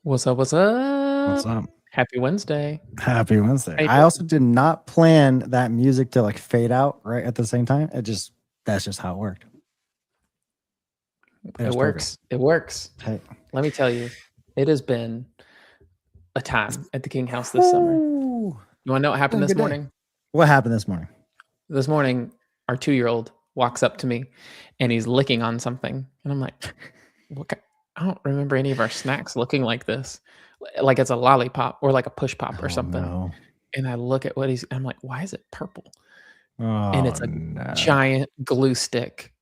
What's up? What's What's up? up? Happy Wednesday. Happy Wednesday. How you I doing? also did not plan that music to like fade out right at the same time. That's just how it worked. It It was perfect. works. It works. Hey. Let me tell you, it has been a time at the King House this summer. Ooh, You want to know what been happened a this good day. morning? What happened this morning? This morning, our 2-year-old walks up to me and he's licking on something. And I'm like, I don't remember any of our snacks looking like this. Like it's a lollipop or like a push pop or Oh something. no. And I look at what I'm like, why is it purple? And Oh it's a no. giant glue stick.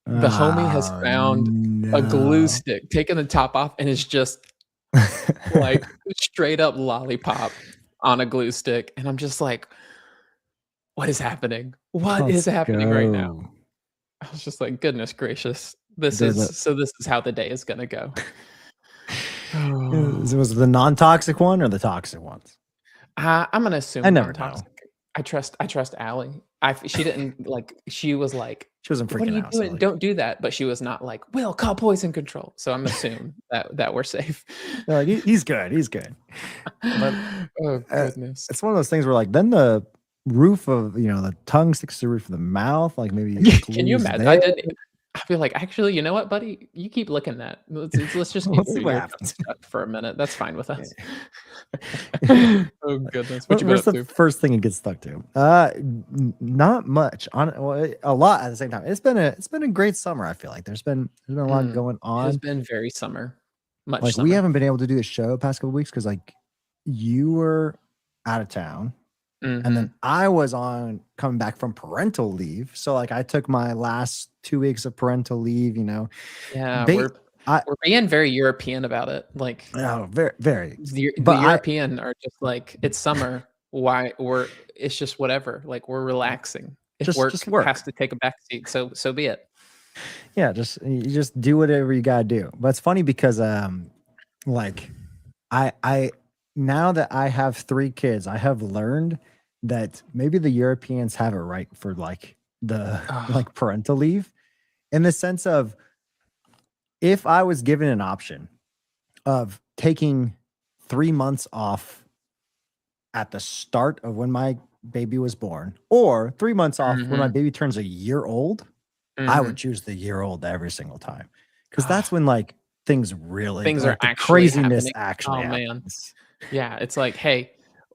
The homie has Oh found a glue no. stick, taken the top off, and it's just like straight up lollipop on a glue stick. And I'm just like, what is happening? What is Let's happening right now? go. I was just like, goodness gracious. This Does is it so this is how the day is gonna go. was it the non-toxic one or the toxic ones? I'm gonna I assume never non-toxic. know. I trust Allie. She didn't like she was like, She wasn't what are freaking you out. doing? Silly. Don't do that. But she was not like, Will, call poison control. So I'm assuming that we're safe. They're like, he's good. He's good. But Oh goodness. it's one of those things where like then the roof of the tongue sticks to the roof of the mouth, like maybe Can you glue's imagine? there. I feel like, actually, you know what, buddy? You keep licking that. Let's just keep Let's see your what tongue happens. shut for a minute. That's fine with us. Oh goodness. What you been Where's up the to? first thing it gets stuck to? Not much. A lot at the same time. It's been a great summer. I feel like there's been a lot going It has on. been very summer. Much Like summer. we haven't been able to do a show the past couple weeks because like you were out of town. And then I was coming back from parental leave. So like I took my last 2 weeks of parental leave, Yeah, They we're being very European about it. Like very, very. the But European are just like, it's summer. Why it's just whatever. Like we're relaxing. If just work has work. to take a backseat, so be it. Yeah, you just do whatever you gotta do. But it's funny because like I now that I have 3 kids, I have learned that maybe the Europeans have it right for like the like parental leave, in the sense of if I was given an option of taking 3 months off at the start of when my baby was born, or 3 months off when my baby turns a year old, I would choose the year old every single time. Because that's when like things Things like are the actually craziness happening. actually Oh man. happens. Yeah, it's like, hey,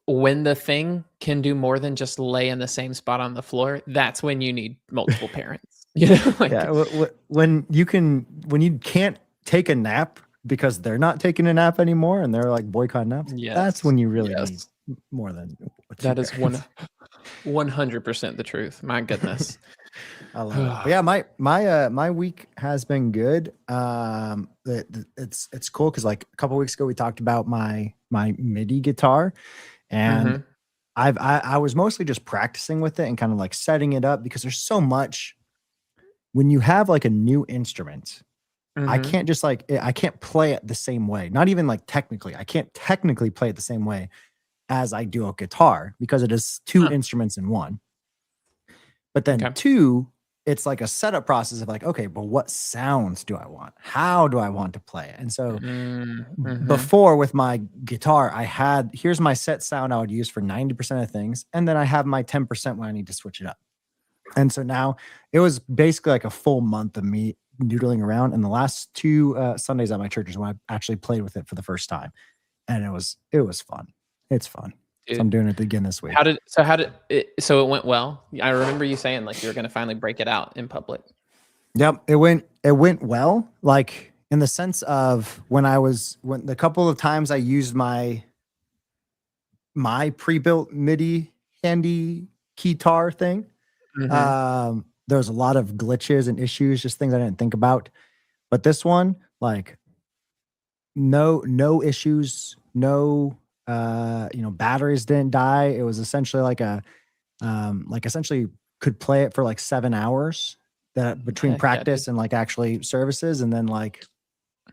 when the thing can do more than just lay in the same spot on the floor, that's when you need multiple parents. You know, like Yeah, when you can't take a nap because they're not taking a nap anymore and they're like boycotting naps, that's when you really need more than 2 that is parents. 100% the truth. My goodness. I love it. But yeah, my week has been good. It's cool because like a couple weeks ago we talked about my MIDI guitar, and I was mostly just practicing with it and kind of like setting it up because there's so much when you have like a new instrument. I can't just like I can't play it the same way. Not even like technically. I can't technically play it the same way as I do a guitar because it is 2 instruments in one. But then 2, it's like a setup process of like, okay, but what sounds do I want? How do I want to play it? And so before with my guitar, I had here's my set sound I would use for 90% of things, and then I have my 10% when I need to switch it up. And so now it was basically like a full month of me noodling around. And the last 2 Sundays at my church is when I actually played with it for the first time, and it was fun. It's fun. Dude, so I'm doing it again this week. So it went well? I remember you saying like you were going to finally break it out in public. Yep, it went well. Like in the sense of when the couple of times I used my pre-built MIDI handy guitar thing, there was a lot of glitches and issues, just things I didn't think about. But this one, like no issues, no batteries didn't die. It was essentially like essentially could play it for like 7 hours between practice and like actually services, and then like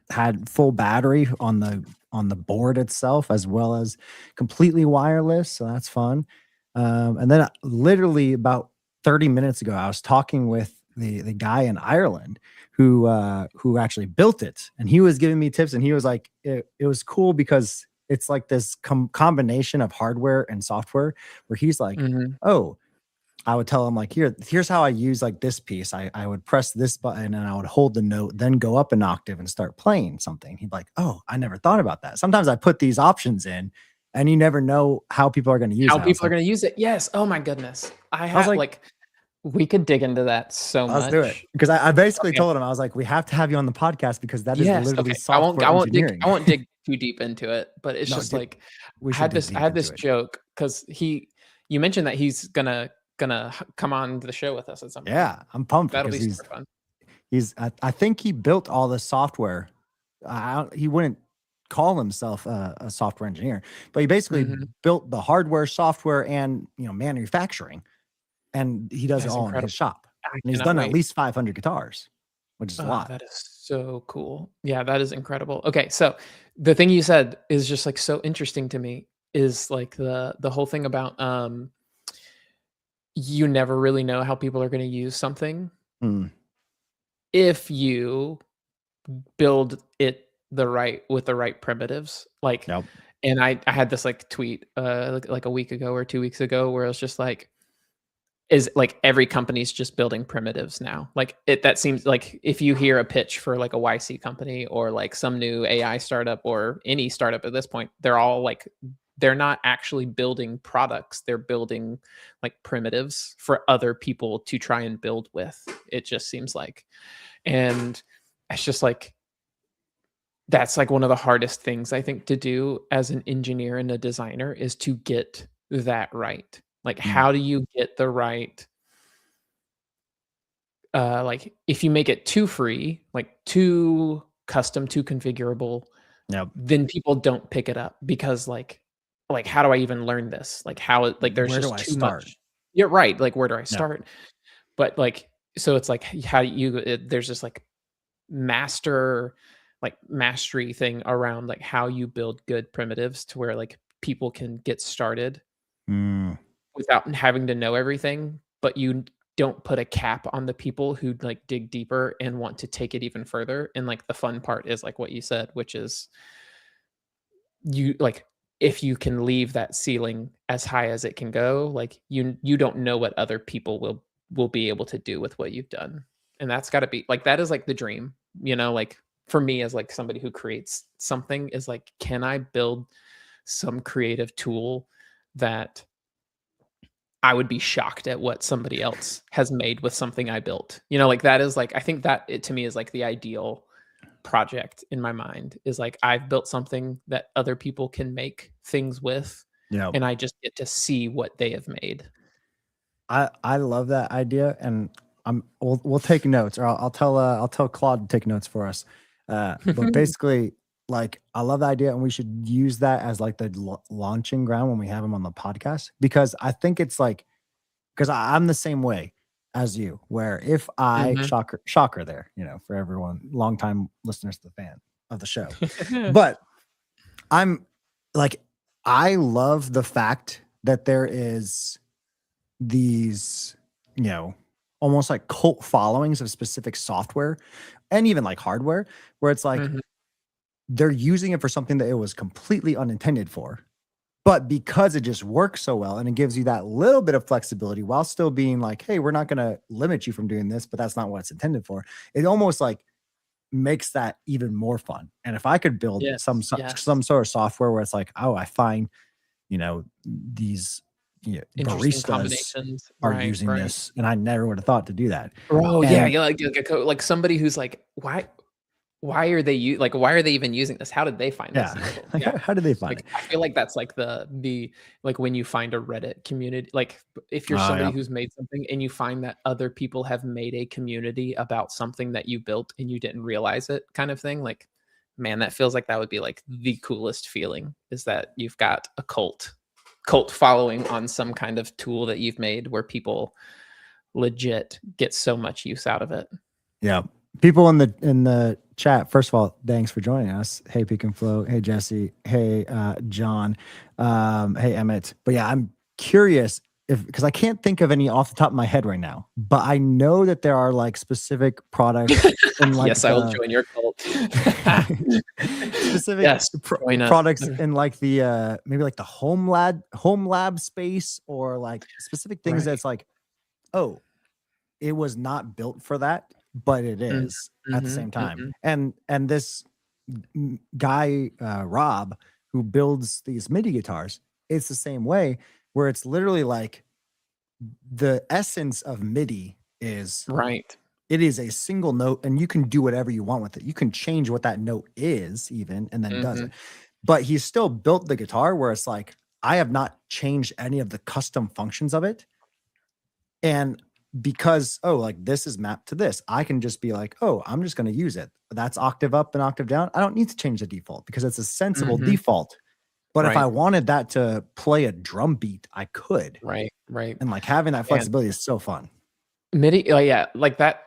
had full battery on the board itself as well as completely wireless. So that's fun. And then literally about 30 minutes ago, I was talking with the guy in Ireland who actually built it, and he was giving me tips, and he was like, it was cool because it's like this combination of hardware and software where he's like, Mhm. oh, I would tell him like, here's how I use like this piece. I would press this button and I would hold the note, then go up an octave and start playing something. He'd be like, oh, I never thought about that. Sometimes I put these options in and you never know how people are going to use How it. I was people are like, gonna use it. Yes. Oh my goodness. I was like, Like, we could dig into that so let's do it. much. Because I basically Okay. told him, I was like, we have to have you on the podcast because that is Yes, literally okay. software I engineering. won't dig too deep into it, but it's No, just like we should dig I deep had into this it. joke because you mentioned that he's gonna come on to the show with us at some point. Yeah, I'm pumped That'll because be super fun. I think he built all the software. He wouldn't call himself a software engineer, but he basically Mhm. built the hardware, software, and manufacturing, and he does it That's all in his incredible. shop. I And he's cannot done at wait. least 500 guitars, which is a Oh, lot. that is so cool. Yeah, that is incredible. Okay, so the thing you said is just, like, so interesting to me is, like, the whole thing about, you never really know how people are gonna use something Mm, if you build it with the right primitives, like yep. and I had this, like, tweet, like a week ago or 2 weeks ago where it was just like, is like every company's just building primitives now. Like that seems like if you hear a pitch for like a YC company or like some new AI startup or any startup at this point, they're all like they're not actually building products. They're building like primitives for other people to try and build with. It just seems like. And it's just like that's like one of the hardest things I think to do as an engineer and a designer is to get that right. Like Mm, how do you get the right like if you make it too free, like too custom, too configurable, yep. then people don't pick it up because like how do I even learn this? Like how like there's Where do just I too start? much. You're right. Like where do I Yep. start? But like so it's like how you there's this like master like mastery thing around like how you build good primitives to where like people can get started Mm, without having to know everything, but you don't put a cap on the people who like dig deeper and want to take it even further. And like the fun part is like what you said, which is you like if you can leave that ceiling as high as it can go, like you don't know what other people will be able to do with what you've done. And that's got to be like that is like the dream, like for me as like somebody who creates something is like can I build some creative tool that I would be shocked at what somebody else has made with something I built. Like that is like I think that it to me is like the ideal project in my mind is like I've built something that other people can make things with yep. and I just get to see what they have made. I love that idea, and we'll take notes, or I'll tell Claude to take notes for us. But basically, like I love the idea, and we should use that as like the launching ground when we have him on the podcast because I think it's like because I'm the same way as you, where if I Mhm. shocker there, for everyone, longtime listeners to the fan of the show, but I'm like I love the fact that there is these, you know, almost like cult followings of specific software and even like hardware, where it's like Mhm. they're using it for something that it was completely unintended for. But because it just works so well and it gives you that little bit of flexibility while still being like, hey, we're not going to limit you from doing this, but that's not what it's intended for. It almost like makes that even more fun. And if I could build Yes, some yes. sort of software where it's like, oh, I find these Interesting baristas combinations. are Right, using right. this, and I never would have thought to do that. Oh, yeah, And yeah, like a like somebody who's like, why are why are they even using this? How did they find this? yeah, like Yeah. how did they find Like, it? I feel like that's like the like when you find a Reddit community, like if you're Oh somebody yeah, who's made something and you find that other people have made a community about something that you built and you didn't realize it kind of thing, like, man, that feels like that would be like the coolest feeling is that you've got a cult following on some kind of tool that you've made where people legit get so much use out of it. yeah. People in the chat. First of all, thanks for joining us. Hey, Peak and Flow. Hey, Jesse. Hey, John. Hey, Emmett. But yeah, I'm curious. because I can't think of any off the top of my head right now, but I know that there are like specific products in like Yes, I will the join your cult. specific Yes, join us. products in like the maybe like the home lab space, or like specific things Right. that's like, oh, it was not built for that, but it Mm, is at the mhm, same time. mhm. And this guy Rob, who builds these MIDI guitars, it's the same way, where it's literally like the essence of MIDI is, Right. it is a single note, and you can do whatever you want with it. You can change what that note is even, and then does Mhm. it. But he's still built the guitar where it's like, I have not changed any of the custom functions of it. And because, oh, like this is mapped to this, I can just be like, oh, I'm just going to use it. That's octave up and octave down. I don't need to change the default because it's a sensible Mhm. default. But if I Right. wanted that to play a drum beat, I could. Right. Right. And like having that And flexibility is so fun. MIDI, oh yeah, like that.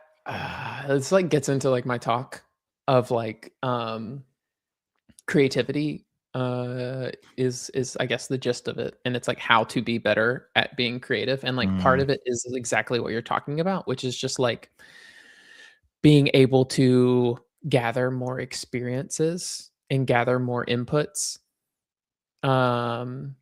It's like gets into like my talk of like creativity. Is I guess the gist of it, and it's like how to be better at being creative, and like part Mm, of it is exactly what you're talking about, which is just like being able to gather more experiences and gather more inputs, um,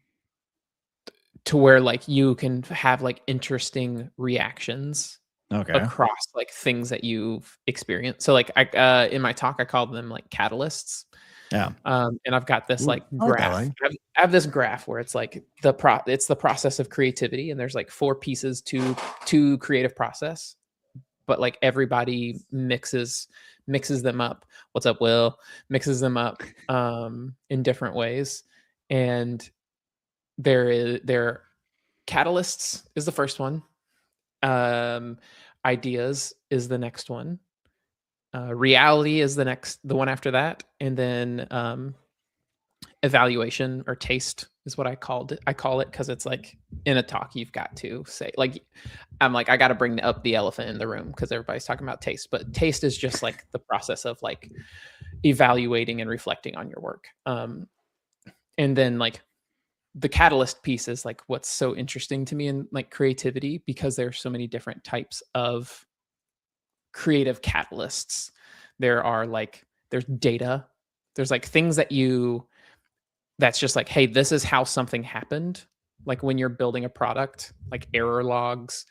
to where like you can have like interesting reactions okay. across like things that you've experienced. So like I in my talk I called them like catalysts. Yeah. And I've got this Ooh, like I like that graph. way. I have this graph where it's like it's the process of creativity, and there's like four pieces to creative process, but like everybody mixes them up. What's up, Will? Mixes them up in different ways. And there catalysts is the first one. Um Ideas is the next one. Reality is the one after that, and then evaluation or taste is what I call it because it's like in a talk you've got to say like I'm like I got to bring up the elephant in the room because everybody's talking about taste, but taste is just like the process of like evaluating and reflecting on your work. And then like the catalyst piece is like what's so interesting to me in like creativity, because there's so many different types of creative catalysts. There's data, there's like things that you that's just like, hey, this is how something happened. Like when you're building a product, like error logs,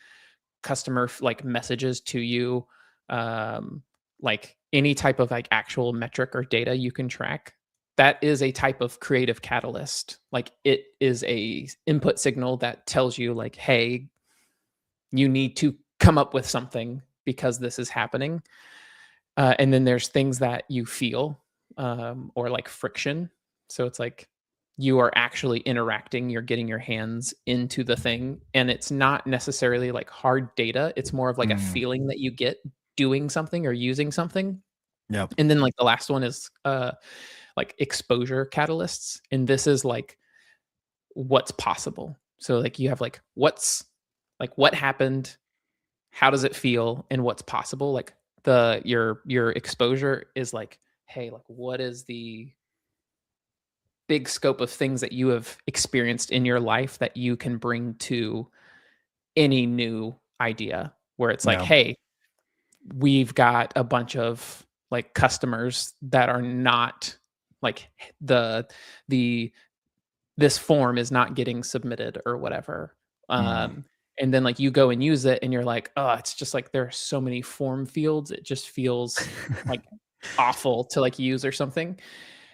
like messages to you, um, like any type of like actual metric or data you can track. That is a type of creative catalyst. Like it is a input signal that tells you like, hey, you need to come up with something because this is happening. And then there's things that you feel, or like friction. So it's like you are actually interacting, you're getting your hands into the thing. And it's not necessarily like hard data, it's more of like a Mm, feeling that you get doing something or using something. yep. And then like the last one is like exposure catalysts. And this is like what's possible. So like you have like what happened, how does it feel, and what's possible. Like your exposure is like, hey, like what is the big scope of things that you have experienced in your life that you can bring to any new idea, where it's like, Yeah. hey, we've got a bunch of like customers that are not like the the this form is not getting submitted or whatever. Mm. And then like you go and use it and you're like, oh, it's just like there are so many form fields. It just feels like awful to like use or something.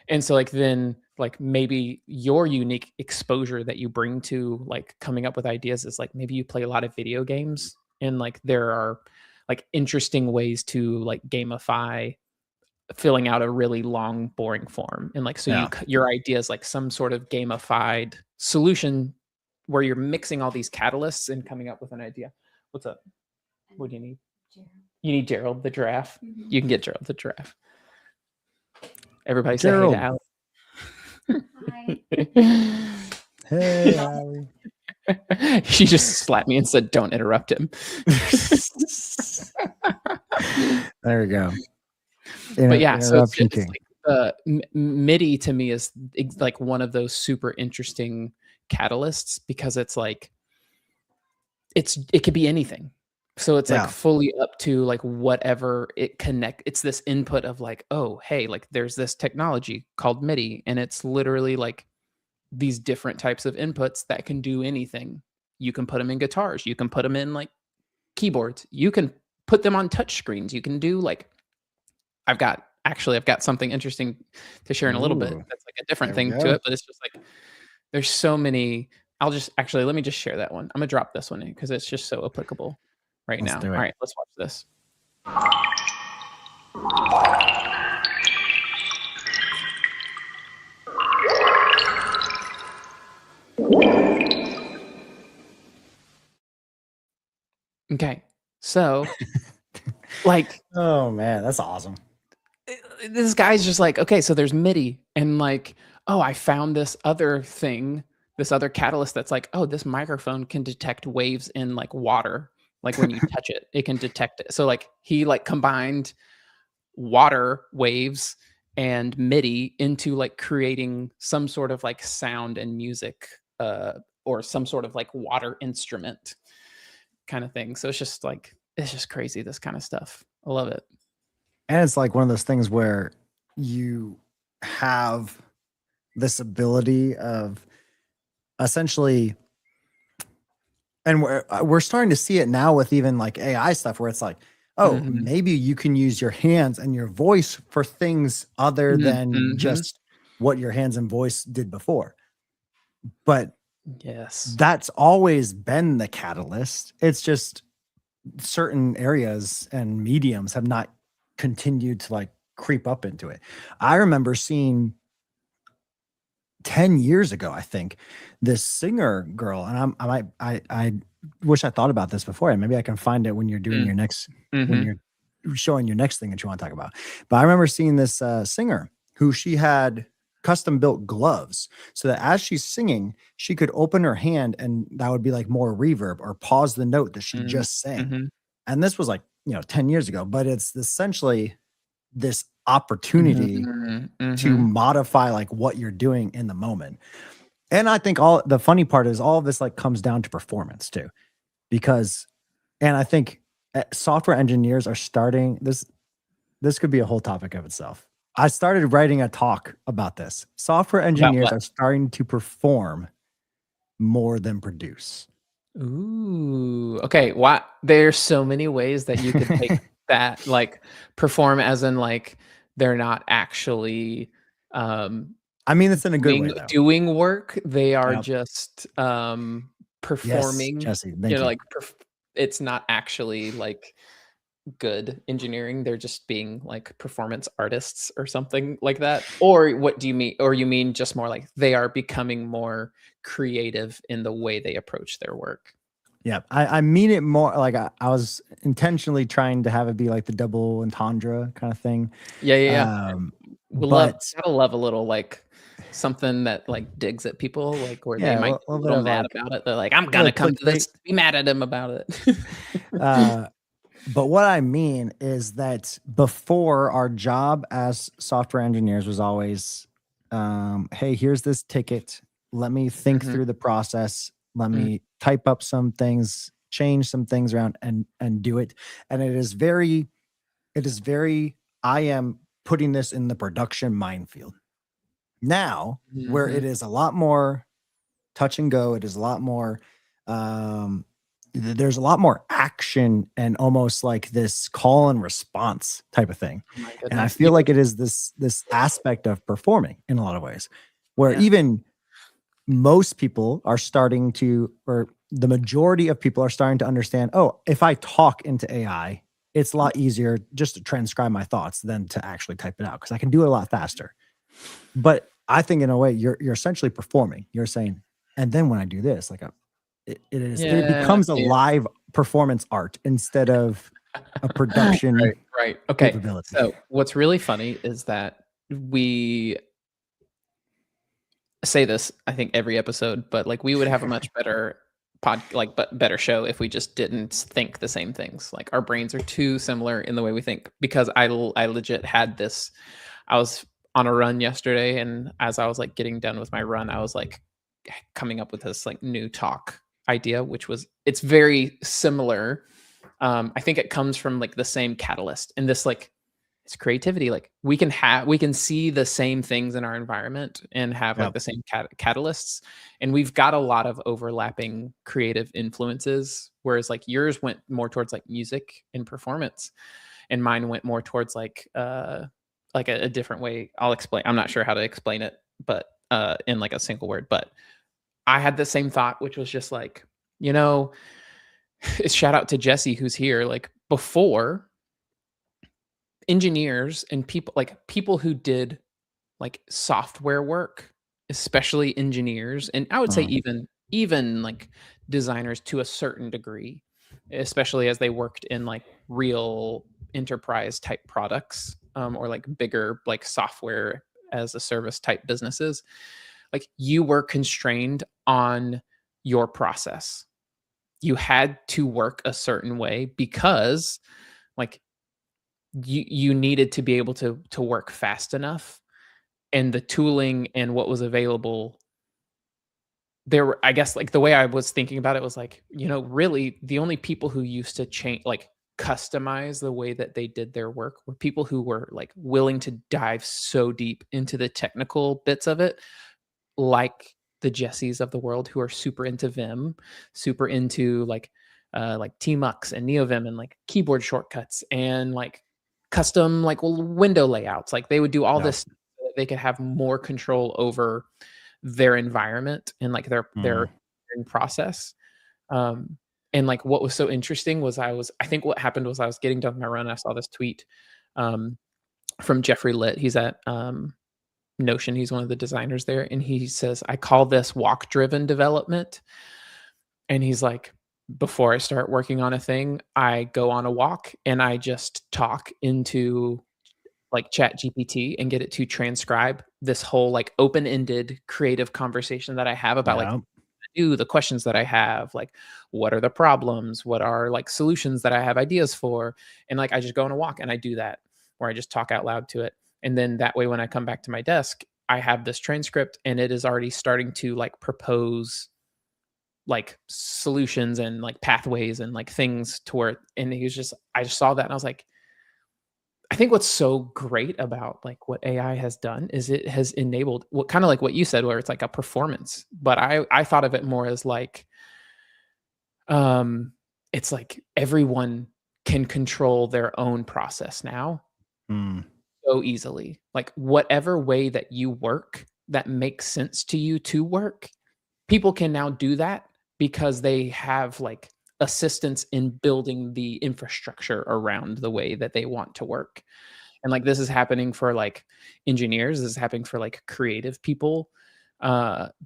And so like then like maybe your unique exposure that you bring to like coming up with ideas is like maybe you play a lot of video games, and like there are like interesting ways to like gamify filling out a really long, boring form. And like, so Yeah. your idea is like some sort of gamified solution where you're mixing all these catalysts and coming up with an idea. What's up? What do you need? You need Gerald the giraffe. You can get Gerald the giraffe. Everybody say hey to Gerald. Alex. Hey, Allie. She just slapped me and said, "Don't interrupt him." There we go. But yeah, so Interruption it's king. like MIDI to me is like one of those super interesting catalysts, because it's like it could be anything. So it's like Yeah. fully up to like whatever it's this input of like, oh, hey, like there's this technology called MIDI, and it's literally like these different types of inputs that can do anything. You can put them in guitars, you can put them in like keyboards, you can put them on touch screens. You can do like I've got something interesting to share in a little bit. Ooh, That's like a different there we thing to go. it, but it's just like there's so many. I'll just actually let me just share that one. I'm gonna drop this one in because it's just so applicable right Let's now. do All it. right, let's watch this. Okay, so like Oh man, that's awesome. this guy's just like, okay, so there's MIDI, and like, oh, I found this other thing, this other catalyst that's like, oh, this microphone can detect waves in like water. Like when you touch it, it can detect it. So like he like combined water waves and MIDI into like creating some sort of like sound and music, or some sort of like water instrument kind of thing. So it's just crazy, this kind of stuff. I love it. And it's like one of those things where you have this ability of essentially, and we're starting to see it now with even like AI stuff where it's like, oh, Mhm. maybe you can use your hands and your voice for things other than Mhm. just what your hands and voice did before. But Yes. that's always been the catalyst. It's just certain areas and mediums have not continued to like creep up into it. I remember seeing 10 years ago, I think, this singer girl, and I wish I thought about this before, and maybe I can find it when you're doing Mm. your next when Mhm. you're showing your next thing that you want to talk about. But I remember seeing this singer who she had custom built gloves so that as she's singing, she could open her hand and that would be like more reverb or pause the note that she Mhm. just sang. Mhm. And this was like, 10 years ago, but it's essentially this opportunity Mhm. to Mhm. modify like what you're doing in the moment. And I think all the funny part is all of this like comes down to performance too, because, and I think software engineers are starting this. This could be a whole topic of itself. I started writing a talk about this. Software About engineers what? are starting to perform more than produce. Ooh, okay, there's so many ways that you could take that, like, perform as in, like, they're not actually, um, I mean, it's in a good doing way though. doing work, they are Yep. just, Yes, performing, Jesse. Thank you. like, it's not actually, like, good engineering, they're just being, like, performance artists or something like that? Or what do you mean, or you mean just more like they are becoming more creative in the way they approach their work? Yeah, I mean it more like I was intentionally trying to have it be like the double entendre kind of thing. Yeah, yeah, yeah. Um, We love but gotta love a little, like, something that, like, digs at people, like, where they yeah, might a get a little bit little of mad like about it. They're like, "I'm a little gonna come to clickbait. this be mad at him about it." Uh, but what I mean is that before our job as software engineers was always, hey, here's this ticket. Let me think Mhm, through the process. Let mm, me type up some things, change some things around, and do it. And it is very. I am putting this in the production minefield now, where it mhm. is a lot more touch and go. It is a lot more um there's a lot more action and almost like this call and response type of thing. Oh my And I goodness. feel like it is this aspect of performing in a lot of ways where Yeah. even most people are starting to, or the majority of people are starting to understand, oh, if I talk into AI, it's a lot easier just to transcribe my thoughts than to actually type it out because I can do it a lot faster. But I think in a way you're essentially performing. You're saying, and then when I do this, like it Yeah, becomes a yeah. live performance art instead of a Right, production right. Okay. capability. So, what's really funny is that we say this, I think, every episode, but, like, we would have a much better but better show if we just didn't think the same things. Like, our brains are too similar in the way we think because I legit had this. I was on a run yesterday, and as I was, like, getting done with my run, I was, like, coming up with this, like, new talk idea, which was it's very similar. I think it comes from like the same catalyst, and this like it's creativity. Like we can see the same things in our environment and have like Yep. the same catalysts, and we've got a lot of overlapping creative influences. Whereas like yours went more towards like music and performance, and mine went more towards like a different way. I'll explain. I'm not sure how to explain it, but in like a single word. But I had the same thought, which was just like, you know, shout out to Jesse who's here. Like before, engineers and people who did like software work, especially engineers, and I would say Mm. even like designers to a certain degree, especially as they worked in like real enterprise type products, or like bigger like software as a service type businesses, like you were constrained on your process. You had to work a certain way because like you needed to be able to work fast enough, and the tooling and what was available there were, I guess, like the way I was thinking about it was like, really the only people who used to change, like customize the way that they did their work were people who were like willing to dive so deep into the technical bits of it, like the Jessies of the world who are super into Vim, super into like Tmux and NeoVim and like keyboard shortcuts and like custom like window layouts. Like they would do all Yep. this so that they could have more control over their environment and like their process. And like what was so interesting was I think what happened was I was getting done with my run. I saw this tweet from Jeffrey Litt. He's at Notion. He's one of the designers there. And he says, I call this walk driven development. And he's like, before I start working on a thing, I go on a walk and I just talk into like Chat GPT and get it to transcribe this whole like open-ended creative conversation that I have about like Yep. the questions that I have, like what are the problems, what are like solutions that I have ideas for, and like I just go on a walk and I do that, or I just talk out loud to it, and then that way when I come back to my desk, I have this transcript and it is already starting to like propose like solutions and like pathways and like things to where, and I just saw that and I was like, I think what's so great about like what AI has done is it has enabled what kind of like what you said, where it's like a performance. But I thought of it more as like, it's like everyone can control their own process now Mm. so easily. Like whatever way that you work that makes sense to you to work, people can now do that because they have like assistance in building the infrastructure around the way that they want to work. And like this is happening for like engineers, this is happening for like creative people,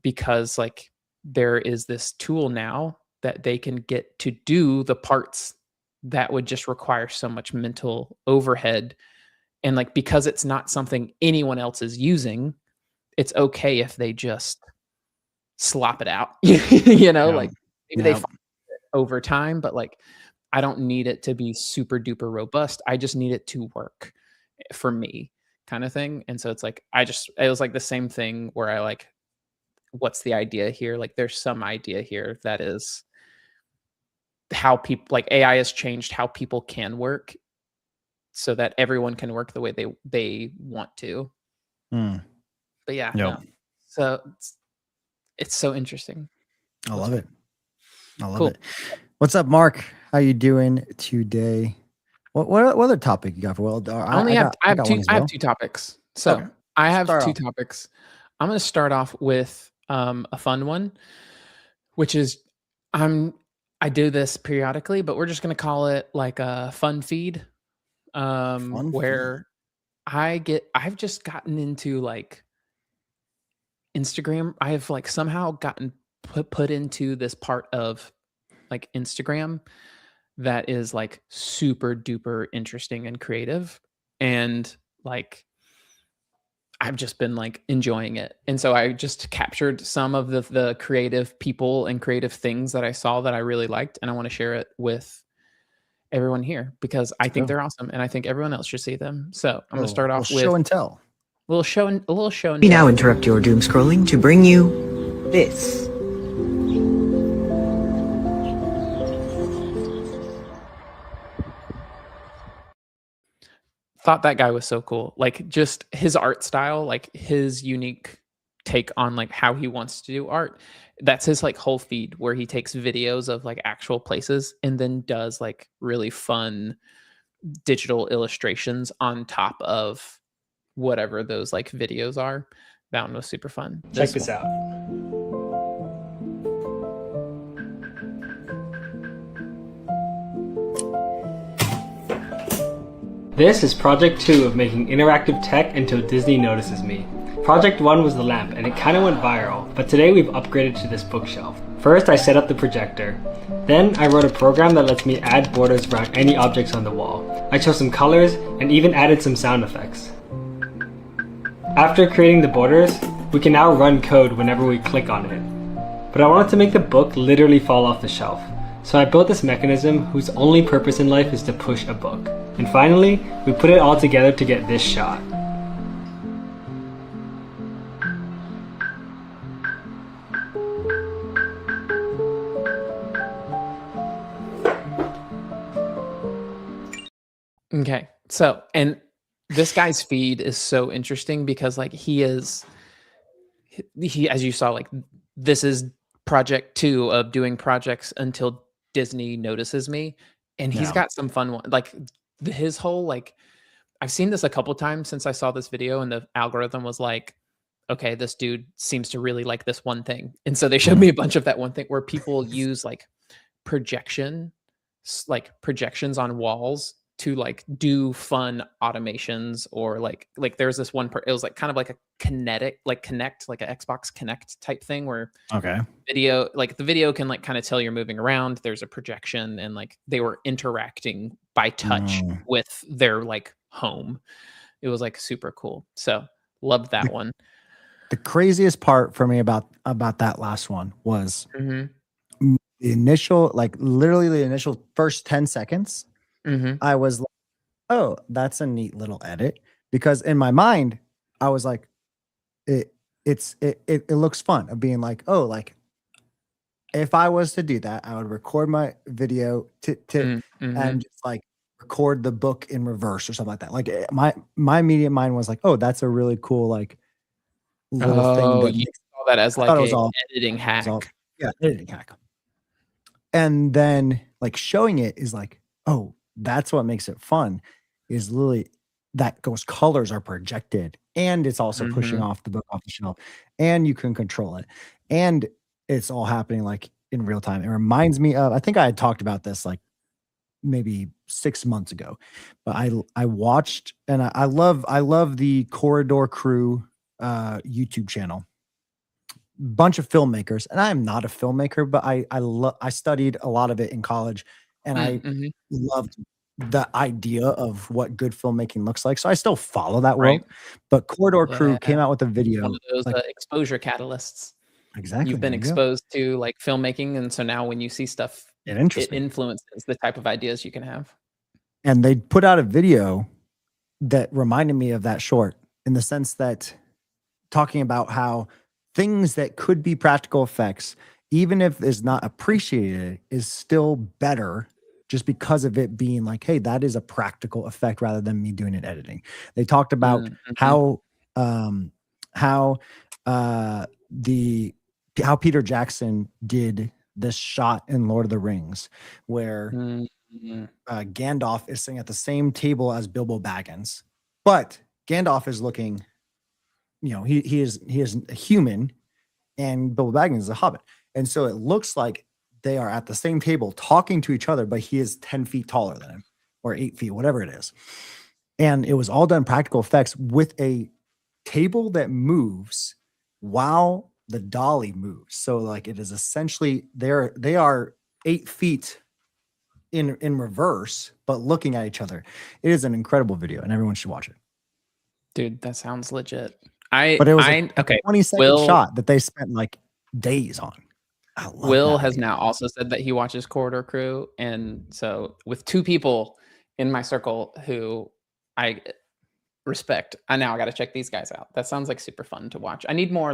because like there is this tool now that they can get to do the parts that would just require so much mental overhead. And like because it's not something anyone else is using, it's okay if they just slop it out. Yeah. Like maybe they Yep. find it over time, but like I don't need it to be super duper robust. I just need it to work for me, kind of thing. And so it's like it was like the same thing where I like, what's the idea here? Like there's some idea here that is how people, like AI has changed how people can work so that everyone can work the way they want to. Mm. But yeah, Yep. no. So it's so interesting. I love it. I love Cool. it. What's up, Mark? How you doing today? What other topic you got for? Well, I have two topics. So Okay. I have Start two off. topics. I'm going to start off with a fun one, which is I do this periodically, but we're just going to call it like a fun feed, where I've just gotten into like Instagram. I have like somehow gotten put into this part of like Instagram that is like super duper interesting and creative, and like I've just been like enjoying it. And so I just captured some of the creative people and creative things that I saw that I really liked, and I want to share it with everyone here because I think Go. they're awesome and I think everyone else should see them. So I'm going to start Well, off with show and tell. a little show and We now tell. interrupt your doom scrolling to bring you this. thought that guy was so cool. Like just his art style, like his unique take on like how he wants to do art. That's his like whole feed where he takes videos of like actual places and then does like really fun digital illustrations on top of whatever those like videos are. That one was super fun. Check this out. This is project 2 of making interactive tech until Disney notices me. Project 1 was the lamp and it kinda went viral, but today we've upgraded to this bookshelf. First I set up the projector. Then I wrote a program that lets me add borders around any objects on the wall. I chose some colors and even added some sound effects. After creating the borders, we can now run code whenever we click on it. But I wanted to make the book literally fall off the shelf. So I built this mechanism whose only purpose in life is to push a book. And finally, we put it all together to get this shot. Okay. So, and this guy's feed is so interesting because like he as you saw, like this is project 2 of doing projects until Disney notices me, and he's Yeah. got some fun one. Like his whole like I've seen this a couple times since I saw this video, and the algorithm was like, okay, this dude seems to really like this one thing, and so they showed me a bunch of that one thing where people use like projections on walls to like do fun automations, or like there's this one it was like kind of like a kinetic like connect like an Xbox Connect type thing where Okay. the video can like kind of tell you're moving around, there's a projection, and like they were interacting by touch with their like home. It was like super cool, so loved that one. The craziest part for me about that last one was the initial, like literally the initial first 10 seconds. I was like, oh, that's a neat little edit, because in my mind, I was like, it looks fun of being like, oh, like if I was to do that, I would record my video and just like record the book in reverse or something like that. Like my immediate mind was like, oh, that's a really cool like little thing that you saw that as like a editing hack. Yeah, editing hack. And then like showing it is like, oh, that's what makes it fun, is literally that those colors are projected, and it's also pushing off the book off the shelf, and you can control it, and it's all happening like in real time. It reminds me of, I think I had talked about this like maybe 6 months ago, but I watched, and I love the Corridor Crew YouTube channel. Bunch of filmmakers, and I am not a filmmaker, but I studied a lot of it in college, and I loved the idea of what good filmmaking looks like. So I still follow that world. But Corridor Crew came out with a video. One of those like, exposure catalysts. Exactly. You've been exposed to like filmmaking, and so now when you see stuff, it influences the type of ideas you can have. And they put out a video that reminded me of that short, in the sense that talking about how things that could be practical effects, even if it's not appreciated, is still better just because of it being like, hey, that is a practical effect rather than me doing it editing. They talked about how Peter Jackson did this shot in Lord of the Rings where Gandalf is sitting at the same table as Bilbo Baggins, but Gandalf is looking, you know, he is a human, and Bilbo Baggins is a hobbit. And so it looks like they are at the same table talking to each other, but he is 10 feet taller than him, or 8 feet, whatever it is. And it was all done practical effects with a table that moves while the dolly moves. So like it is essentially they are 8 feet in reverse, but looking at each other. It is an incredible video, and everyone should watch it. Dude, that sounds legit. But it was a 20-second shot that they spent like days on. Will has now also said that he watches Corridor Crew, and so with 2 people in my circle who I respect, I got to check these guys out. That sounds like super fun to watch. I need more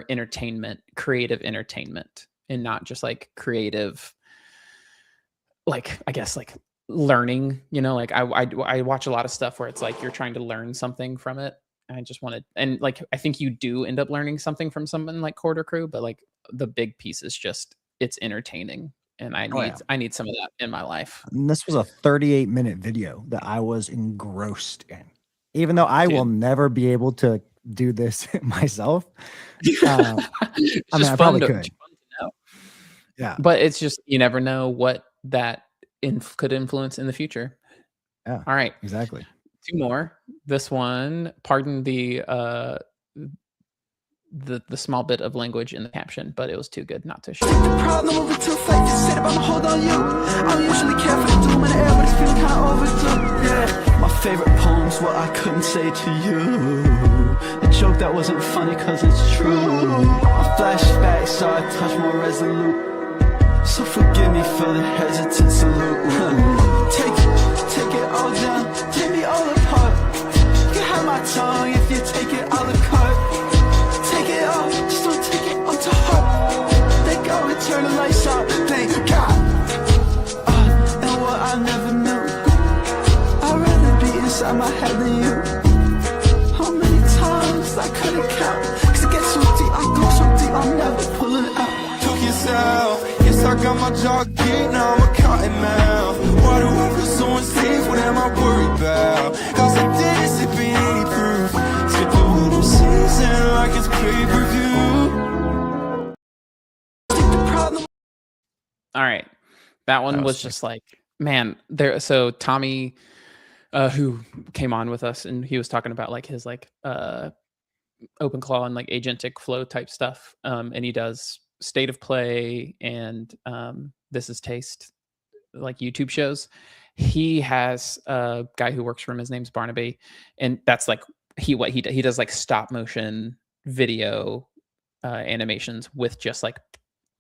entertainment, creative entertainment, and not just like creative, like I guess like learning, like I watch a lot of stuff where it's like you're trying to learn something from it. I just wanted, and like I think you do end up learning something from something like Quarter Crew, but like the big piece is just it's entertaining, and Oh yeah. I need some of that in my life, And this was a 38-minute video that I was engrossed in. Even though I will dude. never be able to do this myself. It's I mean, just I fun probably to could. know, Yeah. but it's just you never know what that could influence in the future. Yeah. All right, Exactly. 2 more. This one, pardon the small bit of language in the caption, but it was too good not to share. Problem over to fight, said about my hold on you. I don't usually care for the doom in the air, but it's feeling kinda overdue. Yeah, my favorite poem's what I couldn't say to you. A joke that wasn't funny cause it's true. A flashback, so I touch more resolute. So forgive me for the hesitant salute. Take it all down, take me all apart. You can have my tongue if you take it a la carte. Take it all, just don't take it all to heart. Thank God we turn the lights out, thank God. And what I never knew, I'd rather be inside my head than you. How many times I couldn't count, cause it gets so deep, I go so deep, I'm never pulling out. Took yourself, yes I got my jaw geek, now I'm a cotton mouth. Why do I feel so unsafe, what am I worried about? Cause I didn't see any proof. Skip the winter season like it's pay-per-view. All right. That one That was was just like, man, there. So Tommy, who came on with us, and he was talking about like his like OpenClaw and like agentic flow type stuff. And he does State of Play and This Is Taste, like YouTube shows. He has a guy who works for him. His name's Barnaby, and that's like he does like stop motion video animations with just like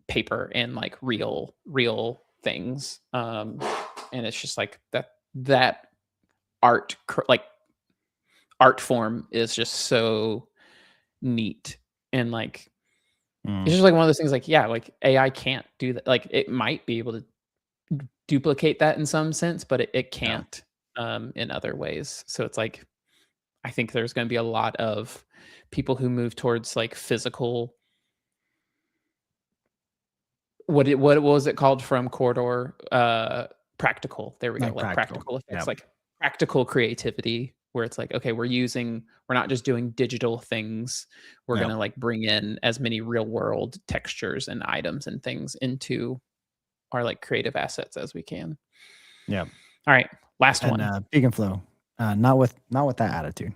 paper and like real things, and it's just like that like art form is just so neat, and like it's just like one of those things like, yeah, like AI can't do that. Like it might be able to duplicate that in some sense, but it can't in other ways. So it's like I think there's going to be a lot of people who move towards like physical. What was it called from Corridor? Practical. There we go. Like practical effects, like practical creativity, where it's like, okay, we're not just doing digital things. We're gonna like bring in as many real world textures and items and things into our like creative assets as we can. Yeah. All right. Last one. Peak and Flow. Not with that attitude.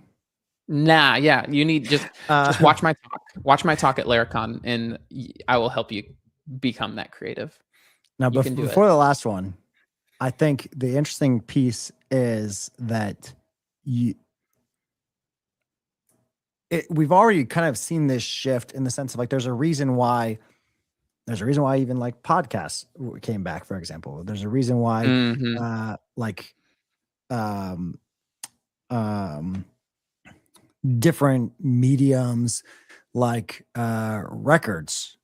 Nah, yeah. You need just watch my talk. Watch my talk at Laracon, and I will help you become that creative. Now, before the last one, I think the interesting piece is that we've already kind of seen this shift in the sense of like there's a reason why even like podcasts came back, for example. There's a reason why different mediums like records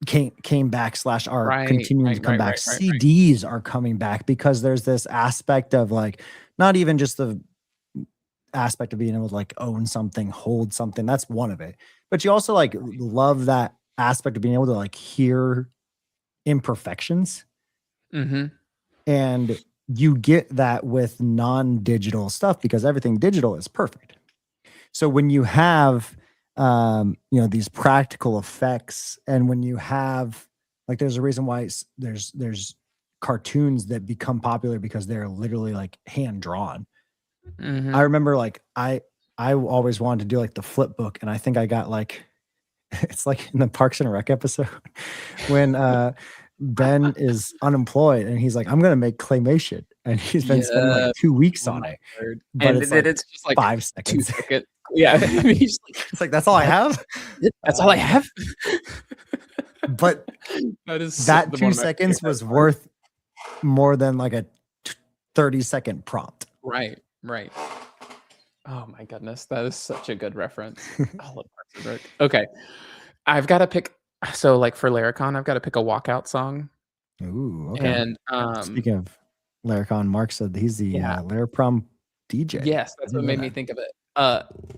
came back / are continuing to come back. CDs are coming back because there's this aspect of like not even just the aspect of being able to like own something, hold something. That's one of it. But you also like love that aspect of being able to like hear imperfections. And you get that with non-digital stuff because everything digital is perfect. So when you have these practical effects, and when you have like there's a reason why there's cartoons that become popular because they're literally like hand drawn. I remember like I always wanted to do like the flip book, and I think I got like it's like in the Parks and Rec episode when Ben is unemployed and he's like, I'm gonna make claymation, and he's been spending like 2 weeks on it. But it's just like 5 seconds. 2 seconds. Yeah. It's like that's all I have. That's all I have. But that 2 seconds was worth more than like a 30-second prompt. Right. Oh my goodness, that is such a good reference. I love Parks and Rec. Okay, I've got to pick. So like for Laracon, I've got to pick a walkout song. Ooh, okay. And speaking of Laricon. Mark said he's the Lariprom DJ. Yes, that's what made me think of it.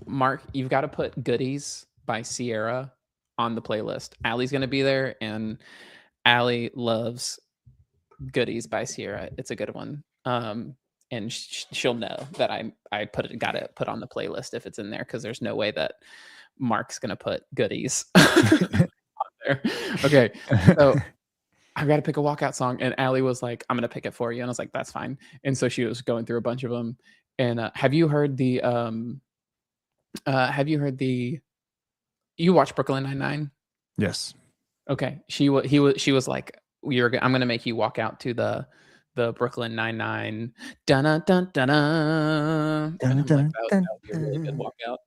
Mark, you've got to put Goodies by Sierra on the playlist. Allie's going to be there, and Allie loves Goodies by Sierra. It's a good one. And she'll know that I got it put on the playlist if it's in there, because there's no way that Mark's going to put Goodies on there. Okay, so I've got to pick a walkout song, and Allie was like, I'm gonna pick it for you, and I was like, that's fine. And so she was going through a bunch of them. And have you heard the you watch Brooklyn Nine-Nine? Yes. Okay, she was like, I'm gonna make you walk out to the Brooklyn Nine-Nine dun dun dun dun dun. That would be a really good walkout.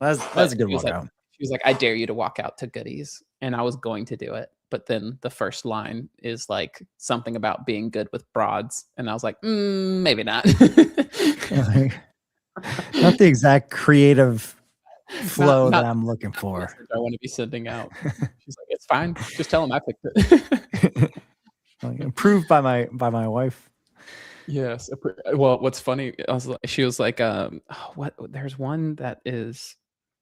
That's a good walkout. She was like, I dare you to walk out to Goodies, and I was going to do it. But then the first line is like something about being good with broads. And I was like, maybe not. Not the exact creative flow that I'm looking for. I want to be sending out. She's like, it's fine. Just tell him I picked it. Approved by my wife. Yes. Well, what's funny, she was like, there's one that is,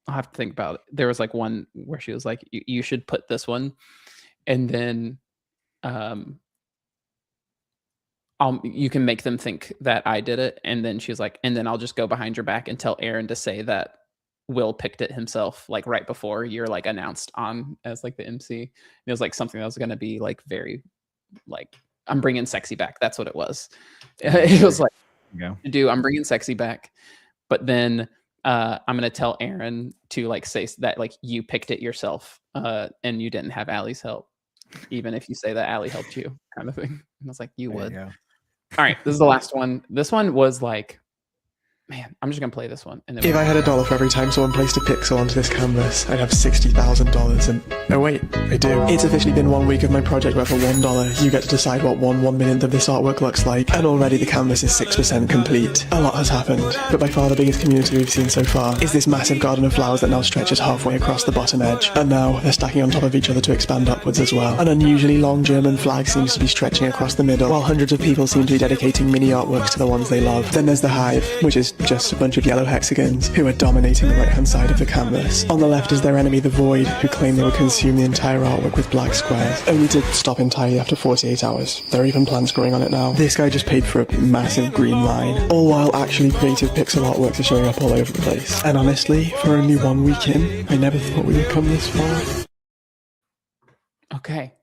I'll have to think about it. There was like one where she was like, you should put this one. And then you can make them think that I did it. And then she's like, and then I'll just go behind your back and tell Aaron to say that Will picked it himself, like right before you're like announced on as like the MC. And it was like something that was going to be like very like, I'm bringing sexy back. That's what it was. It was like, I'm bringing sexy back. But then I'm going to tell Aaron to like say that like you picked it yourself and you didn't have Allie's help. Even if you say that Allie helped you, kind of thing. And I was like, you would. All right, this is the last one. This one was like, man, I'm just gonna play this one. And then if I had $1 for every time someone placed a pixel onto this canvas, I'd have $60,000. And oh wait, I do. It's officially been 1 week of my project where for $1, you get to decide what 1/1 of this artwork looks like. And already the canvas is 6% complete. A lot has happened, but by far the biggest community we've seen so far is this massive garden of flowers that now stretches halfway across the bottom edge. And now they're stacking on top of each other to expand upwards as well. An unusually long German flag seems to be stretching across the middle, while hundreds of people seem to be dedicating mini artworks to the ones they love. Then there's the hive, which is just a bunch of yellow hexagons who are dominating the right-hand side of the canvas. On the left is their enemy, the Void, who claim they would consume the entire artwork with black squares, only to stop entirely after 48 hours. There are even plants growing on it now. This guy just paid for a massive green line, all while actually creative pixel artworks are showing up all over the place. And honestly, for only 1 week in, I never thought we would come this far. Okay.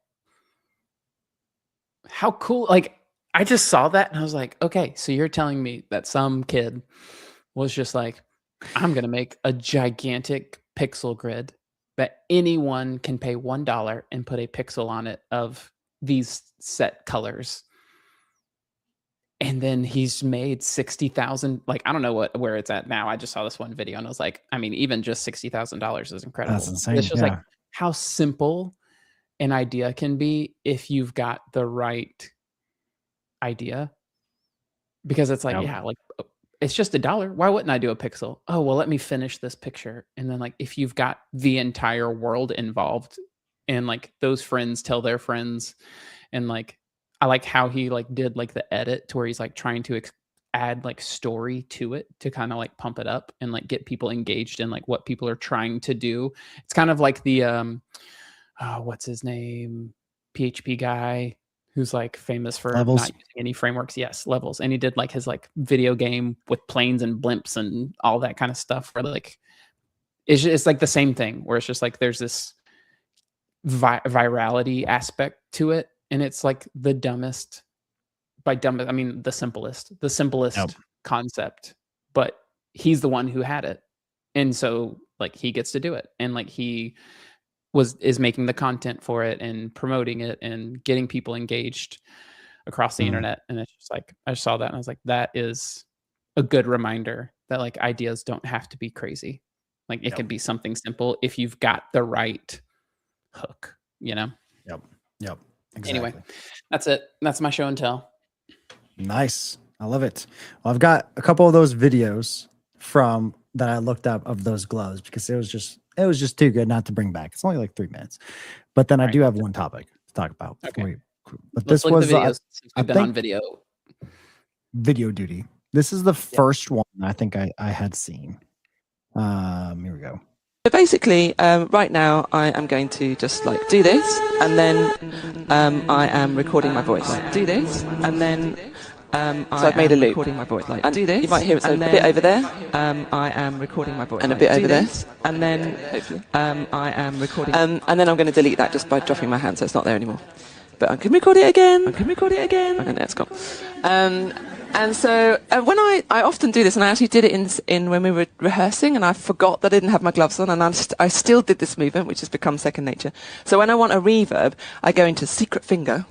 How cool, like, I just saw that and I was like, okay, so you're telling me that some kid was just like, I'm going to make a gigantic pixel grid that anyone can pay $1 and put a pixel on it of these set colors. And then he's made 60,000, like, I don't know where it's at now. I just saw this one video and I was like, I mean, even just $60,000 is incredible. That's insane. It's just like how simple an idea can be if you've got the right idea, because it's like, like it's just $1. Why wouldn't I do a pixel? Oh, well, let me finish this picture. And then like, if you've got the entire world involved and like those friends tell their friends, and like, I like how he like did like the edit to where he's like trying to add like story to it to kind of like pump it up and like get people engaged in like what people are trying to do. It's kind of like the, what's his name? PHP guy who's like famous for Levels. not using any frameworks. Yes, Levels. And he did like his like video game with planes and blimps and all that kind of stuff where like it's like the same thing where it's just like there's this virality aspect to it, and it's like the dumbest, by dumbest I mean the simplest concept, but he's the one who had it, and so like he gets to do it, and like he is making the content for it and promoting it and getting people engaged across the internet. And it's just like, I saw that and I was like, that is a good reminder that like ideas don't have to be crazy. Like it can be something simple if you've got the right hook, you know? Yep. Exactly. Anyway, that's it. That's my show and tell. Nice. I love it. Well, I've got a couple of those videos from that I looked up of those gloves because it was just too good not to bring back. It's only like 3 minutes, but then I do have one topic to talk about. Okay. But Let's this was the videos since we've been on think video. Video Duty. This is the first one I think I had seen. Here we go. So basically, right now I am going to just like do this, and then I am recording my voice. Do this, and then so I've made a loop. Recording my voice. Like, and do this. You might hear it a bit over there. I am recording my voice, and a bit over there, and then hopefully I am recording. And then I'm going to delete that just by dropping my hand, so it's not there anymore. But I can record it again. Okay, there it's gone. And so when I often do this, and I actually did it in when we were rehearsing, and I forgot that I didn't have my gloves on, and I still did this movement, which has become second nature. So when I want a reverb, I go into secret finger,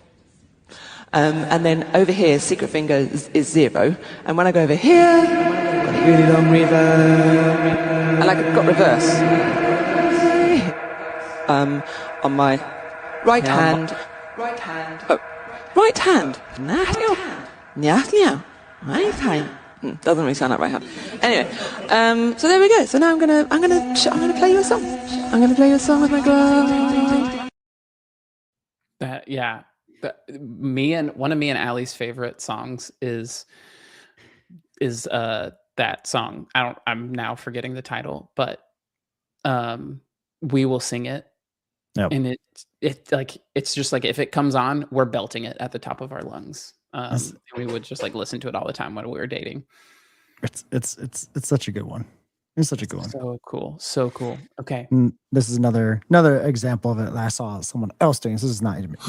and then over here, secret finger is 0, and when I go over here, I've got a really long reverb, and I've got reverse. On my right hand. Oh, right hand. Right hand. Doesn't really sound like right hand. Anyway, so there we go. So now I'm gonna play you a song. I'm gonna play you a song with my glove. One of me and Allie's favorite songs is that song. I'm now forgetting the title, but We Will Sing It. Yep. And it's just like if it comes on, we're belting it at the top of our lungs. And we would just like listen to it all the time when we were dating. It's such a good one. It's such a good one. So cool. Okay. This is another example of it that I saw someone else doing. This is not Image.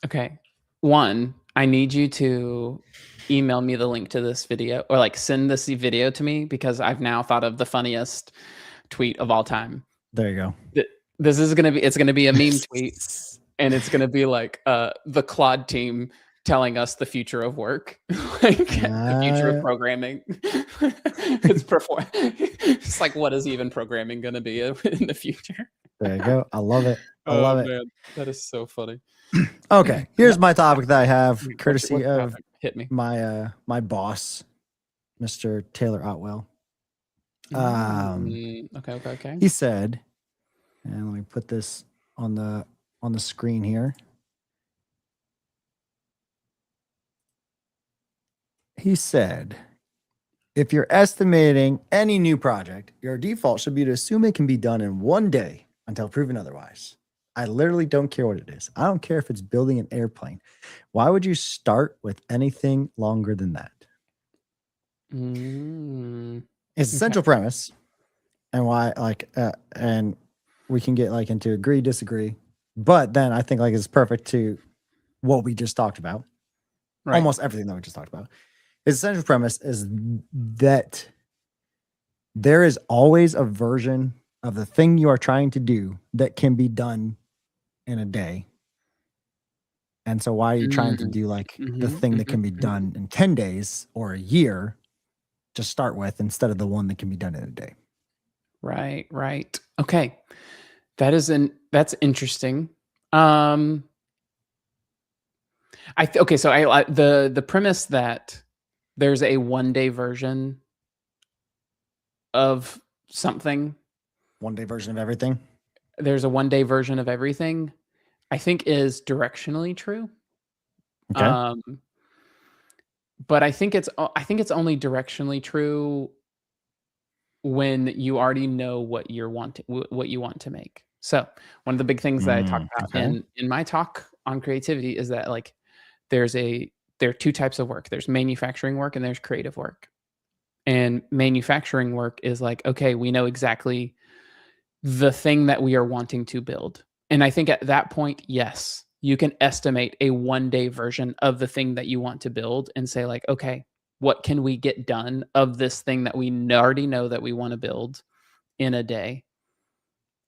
Okay. One, I need you to email me the link to this video, or like send this video to me, because I've now thought of the funniest tweet of all time. There you go. This is it's gonna be a meme tweet, and it's gonna be like the Claude team telling us the future of work, like the future of programming. It's like, what is even programming gonna be in the future? There you go. I love it. I love it. Man, that is so funny. Okay, here's my topic that I have, courtesy What's of hit me. my boss, Mr. Taylor Otwell. Okay. He said, and let me put this on the screen here. He said, if you're estimating any new project, your default should be to assume it can be done in one day until proven otherwise. I literally don't care what it is. I don't care if it's building an airplane. Why would you start with anything longer than that? It's the central premise, and why, and we can get like into agree, disagree, but then I think like it's perfect to what we just talked about. Right. Almost everything that we just talked about. His central premise is that there is always a version of the thing you are trying to do that can be done in a day. And so why are you trying to do like the thing that can be done in 10 days or a year to start with, instead of the one that can be done in a day? Right. Okay. That's interesting. So the premise that there's a one-day version of something. One-day version of everything? There's a one-day version of everything, I think is directionally true. Okay. But I think it's only directionally true when you already know what you want to make. So one of the big things that I talk about in my talk on creativity is that like there are two types of work. There's manufacturing work and there's creative work. And manufacturing work is like, okay, we know exactly the thing that we are wanting to build. And I think at that point, yes, you can estimate a 1-day version of the thing that you want to build and say like, okay, what can we get done of this thing that we already know that we want to build in a day?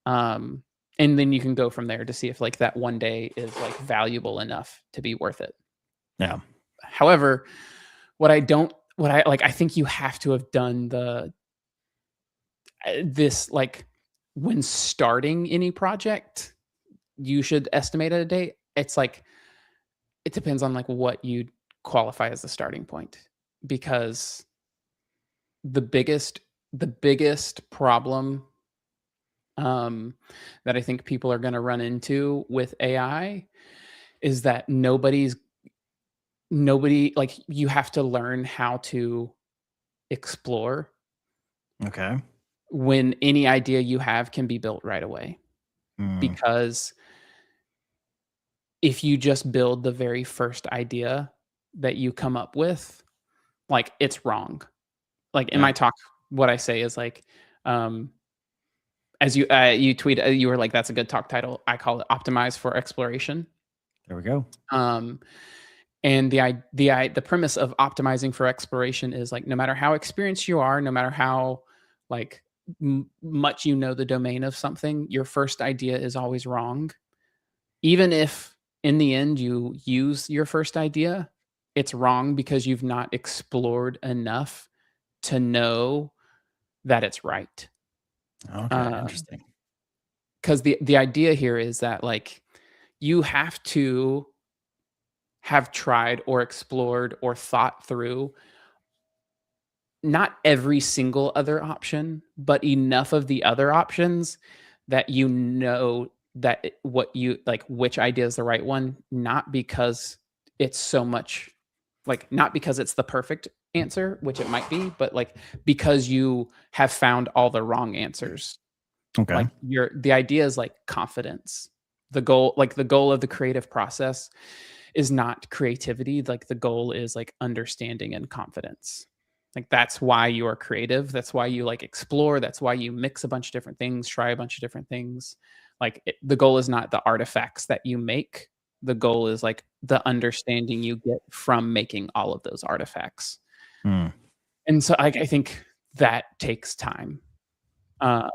And then you can go from there to see if like that 1 day is like valuable enough to be worth it. Yeah. However, I think you have to have done this like when starting any project, you should estimate at a date. It's like it depends on like what you qualify as the starting point, because the biggest problem that I think people are going to run into with AI is that nobody like you have to learn how to explore Okay. when any idea you have can be built right away. Mm, Because if you just build the very first idea that you come up with, like it's wrong. Like in yeah. my talk, what I say is like, as you tweet, you were like, "That's a good talk title." I call it "Optimize for Exploration." There we go. Um, and the premise of optimizing for exploration is like, no matter how experienced you are, no matter how like much you know the domain of something, your first idea is always wrong. Even if in the end you use your first idea, it's wrong because you've not explored enough to know that it's right. Okay. Interesting. Because the idea here is that like you have to have tried or explored or thought through not every single other option, but enough of the other options that you know that what you like, which idea is the right one, not because it's so much like, not because it's the perfect answer, which it might be, but like because you have found all the wrong answers. Okay. Like the idea is like confidence. The goal of the creative process is not creativity. Like the goal is like understanding and confidence. Like that's why you are creative. That's why you like explore. That's why you mix a bunch of different things, try a bunch of different things. Like the goal is not the artifacts that you make. The goal is like the understanding you get from making all of those artifacts. Mm, And so I think that takes time. Um,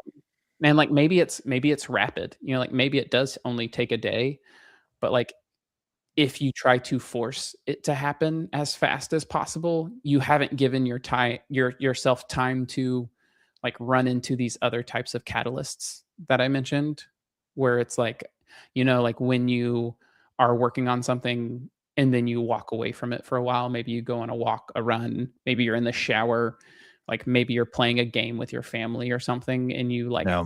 and like maybe it's rapid. You know, like maybe it does only take a day, but like if you try to force it to happen as fast as possible, you haven't given yourself time to like run into these other types of catalysts that I mentioned, where it's like, you know, like when you are working on something and then you walk away from it for a while, maybe you go on a walk, a run, maybe you're in the shower, like maybe you're playing a game with your family or something, and you like yeah.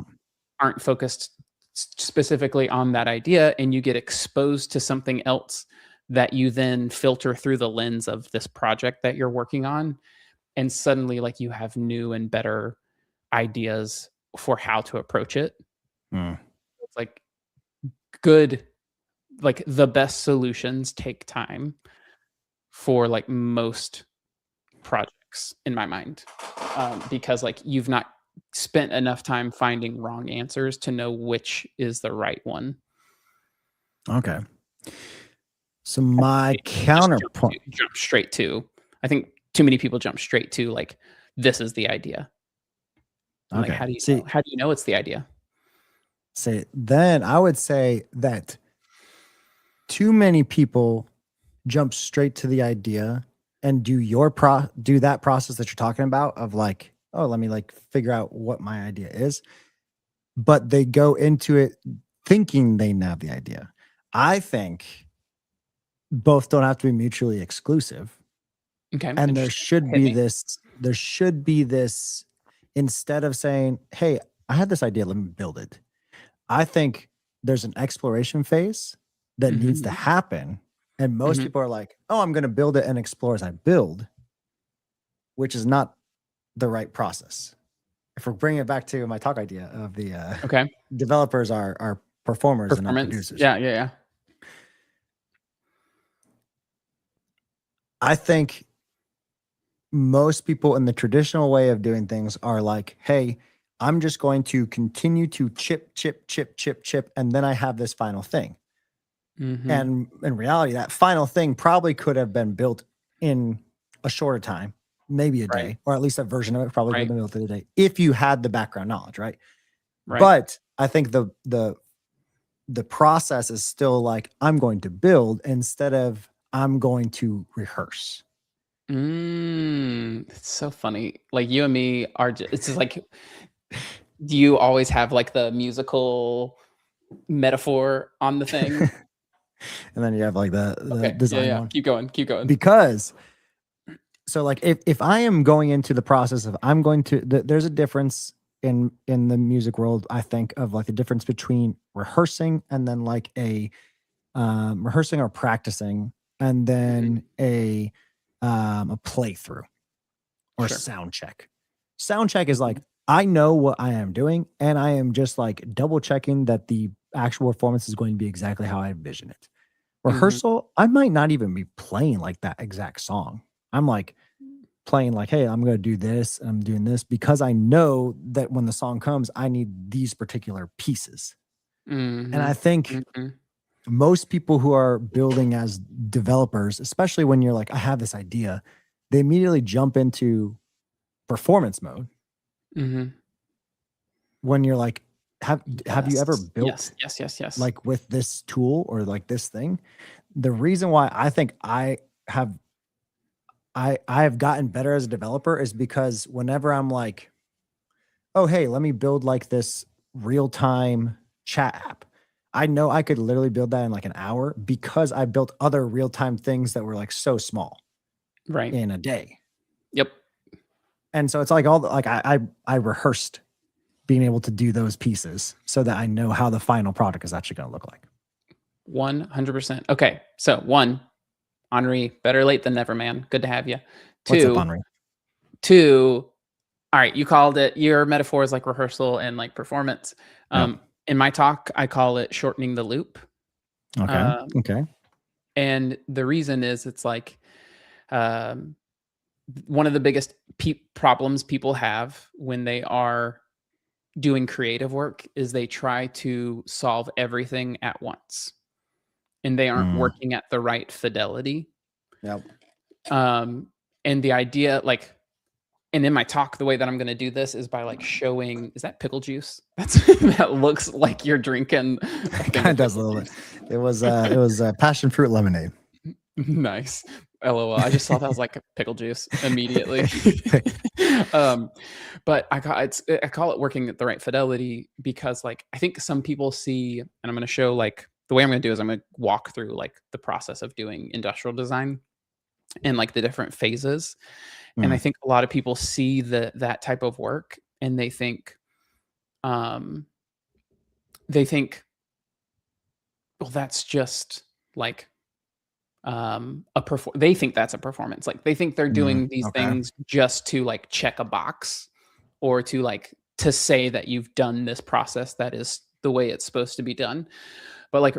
aren't focused specifically on that idea, and you get exposed to something else that you then filter through the lens of this project that you're working on, and suddenly like you have new and better ideas for how to approach it. Mm, It's like good, like the best solutions take time for like most projects in my mind, because like you've not spent enough time finding wrong answers to know which is the right one. okay. So my Just counterpoint. jump straight to. I think too many people jump straight to like this is the idea. And like Okay. how do you See, know? How do you know it's the idea? then I would say that too many people jump straight to the idea and do that process that you're talking about of like, oh, let me like figure out what my idea is, but they go into it thinking they have the idea. I think both don't have to be mutually exclusive, Okay. and there Interesting. should Hit be me. this instead of saying, hey, I had this idea, let me build it. I think there's an exploration phase that needs to Mhm. happen. And most Mhm. people are like, oh, I'm going to build it and explore as I build, which is not the right process. If we're bringing it back to my talk idea of the Okay. developers are performers and not Performance. producers. Yeah. I think most people in the traditional way of doing things are like, hey, I'm just going to continue to chip, and then I have this final thing. And in reality, that final thing probably could have been built in a shorter time, maybe a Right. day, or at least a version of it probably could have Right. been built in a day if you had the background knowledge, right? Right. But I think the process is still like, I'm going to build instead of I'm going to rehearse. It's so funny. Like you and me are it's just like, do you always have like the musical metaphor on the thing? And then you have like the Okay. design Yeah. one. Keep going. Keep going. Because so like if I am going into the process of I'm going to there's a difference in the music world, I think, of like the difference between rehearsing and then like a rehearsing or practicing and then a playthrough or Sure. sound check. Sound check is like I know what I am doing and I am just like double checking that the actual performance is going to be exactly how I envision it. Rehearsal, I might not even be playing like that exact song. I'm like playing like, hey, I'm going to do this and I'm doing this because I know that when the song comes, I need these particular pieces. And I think most people who are building as developers, especially when you're like, I have this idea, they immediately jump into performance mode. When you're like, have you ever built yes like with this tool or like this thing? The reason why I think I have gotten better as a developer is because whenever I'm like, oh, hey, let me build like this real-time chat app. I know I could literally build that in like an hour because I built other real-time things that were like so small Right. in a day. Yep. And so it's like all the, like I rehearsed being able to do those pieces so that I know how the final product is actually going to look like. 100%. Okay. So 1, Henri, better late than never, man. Good to have you. 2, What's up, Henri? 2, all right, you called it, your metaphor is like rehearsal and like performance. In my talk, I call it shortening the loop. Okay. Okay. And the reason is it's like one of the biggest problems people have when they are doing creative work is they try to solve everything at once and they aren't working at the right fidelity. Yep. And the idea, like, and in my talk, the way that I'm going to do this is by like showing, is that pickle juice? That looks like you're drinking. It kind of does a little bit. It was passion fruit lemonade. Nice. LOL. I just thought that was like pickle juice immediately. But I call it working at the right fidelity because like I think some people see, and I'm going to show like the way I'm going to do is I'm going to walk through like the process of doing industrial design and like the different phases. And I think a lot of people see that type of work and they think, well, that's just like they think that's a performance. Like they think they're doing these things just to like check a box or to like to say that you've done this process that is the way it's supposed to be done. But like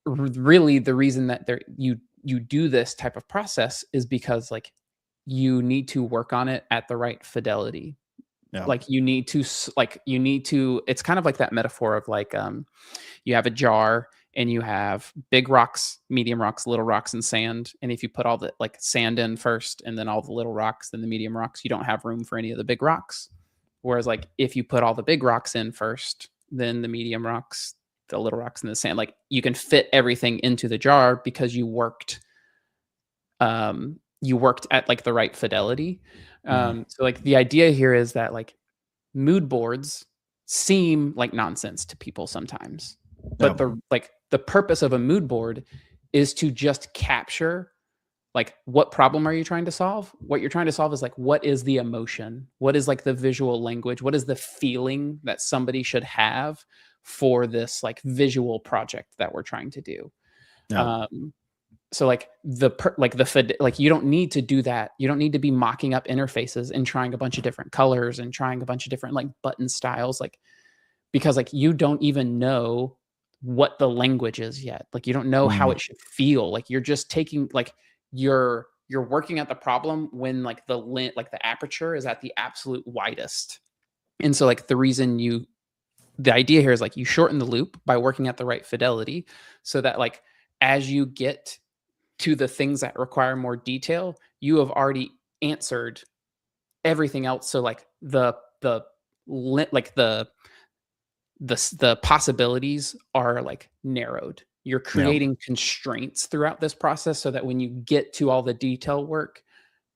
really the reason that you do this type of process is because like you need to work on it at the right fidelity. Yeah. Like you need to it's kind of like that metaphor of like you have a jar and you have big rocks, medium rocks, little rocks, and sand. And if you put all the like sand in first and then all the little rocks, then the medium rocks, you don't have room for any of the big rocks. Whereas like if you put all the big rocks in first, then the medium rocks, the little rocks, and the sand, like you can fit everything into the jar because you worked at like the right fidelity. So like the idea here is that like mood boards seem like nonsense to people sometimes, but the purpose of a mood board is to just capture like what problem are you trying to solve? What you're trying to solve is like what is the emotion? What is like the visual language? What is the feeling that somebody should have for this like visual project that we're trying to do? So like you don't need to do that. You don't need to be mocking up interfaces and trying a bunch of different colors and trying a bunch of different like button styles, like because like you don't even know what the language is yet. Like you don't know how it should feel. Like you're just taking like you're you're working at the problem when like the aperture is at the absolute widest. And so like the idea here is like you shorten the loop by working at the right fidelity so that like as you get to the things that require more detail, you have already answered everything else. So like the possibilities are like narrowed. You're creating constraints throughout this process so that when you get to all the detail work,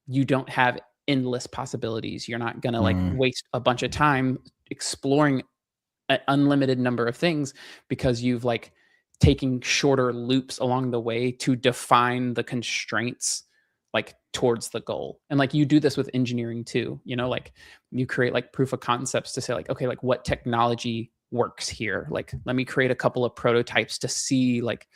you don't have endless possibilities. You're not going to like waste a bunch of time exploring an unlimited number of things because you've like taking shorter loops along the way to define the constraints like towards the goal. And like you do this with engineering too, like you create like proof of concepts to say like, okay, like what technology works here? Like, let me create a couple of prototypes to see like,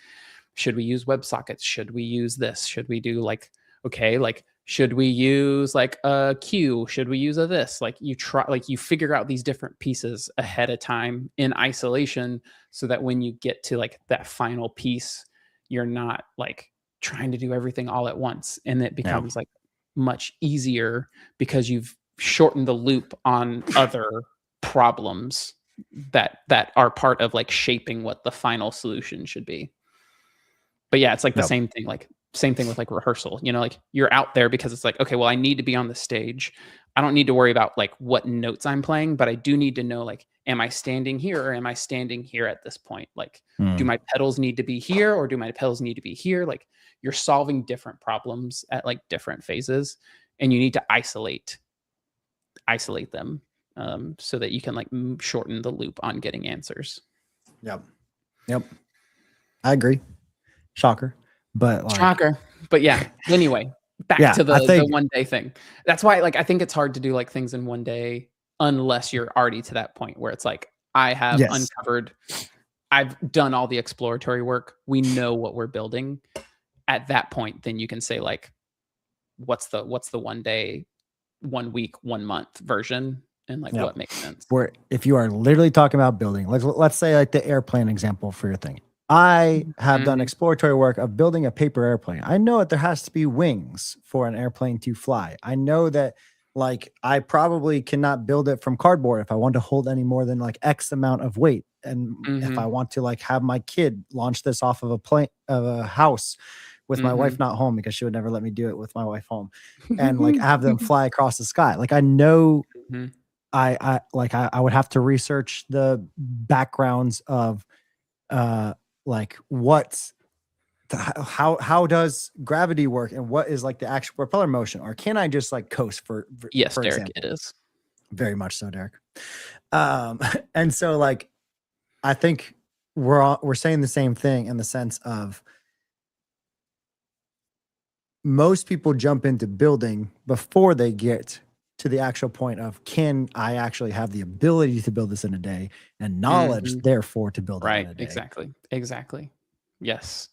should we use WebSockets? Should we use this? Should we do like, okay, like, should we use like a queue? Should we use a this? Like you try, like you figure out these different pieces ahead of time in isolation so that when you get to like that final piece, you're not like trying to do everything all at once. And it becomes like much easier because you've shortened the loop on other problems that are part of like shaping what the final solution should be. But yeah, it's like the same thing with like rehearsal, like you're out there because it's like, okay, well, I need to be on the stage. I don't need to worry about like what notes I'm playing, but I do need to know like, am I standing here or am I standing here at this point? Like, do my pedals need to be here or do my pedals need to be here? Like you're solving different problems at like different phases and you need to isolate them so that you can like shorten the loop on getting answers. Yep. I agree. Shocker. But like, shocker. But yeah, anyway, back to the one day thing. That's why like I think it's hard to do like things in one day unless you're already to that point where it's like I have uncovered, I've done all the exploratory work. We know what we're building. At that point, then you can say like, what's the 1 day, 1 week, 1 month version, and like what makes sense. Where if you are literally talking about building, like let's say like the airplane example for your thing. I have done exploratory work of building a paper airplane. I know that there has to be wings for an airplane to fly. I know that like I probably cannot build it from cardboard if I want to hold any more than like X amount of weight. And if I want to like have my kid launch this off of a house with my wife not home because she would never let me do it with my wife home and like have them fly across the sky. Like I know I would have to research the backgrounds of like how does gravity work and what is like the actual propeller motion, or can I just like coast for yes, for Derek, example? it is Very much so, Derek. And so like I think we're saying the same thing in the sense of most people jump into building before they get to the actual point of, can I actually have the ability to build this in a day and knowledge, therefore, to build it in a day. Exactly. Yes.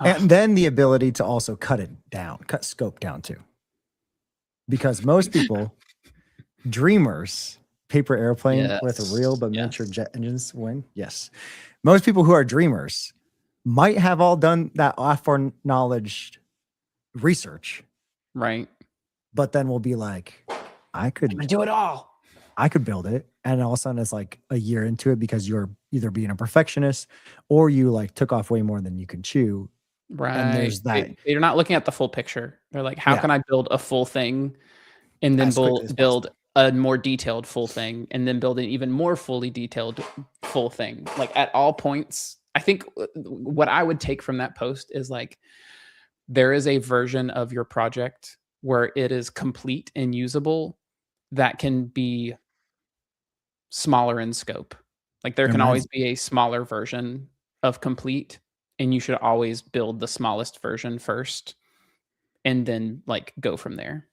And then the ability to also cut scope down too. Because most people, dreamers, paper airplane with a real but miniature jet engines win. Yes. Most people who are dreamers might have all done that acknowledged research. Right. But then we'll be like, I could do it all. I could build it. And all of a sudden it's like a year into it because you're either being a perfectionist or you like took off way more than you could chew. Right. And there's that. You're not looking at the full picture. They're like, how can I build a full thing and then build a more detailed full thing and then build an even more fully detailed full thing? Like at all points, I think what I would take from that post is like, there is a version of your project where it is complete and usable that can be smaller in scope. Like there can always be a smaller version of complete, and you should always build the smallest version first and then like go from there.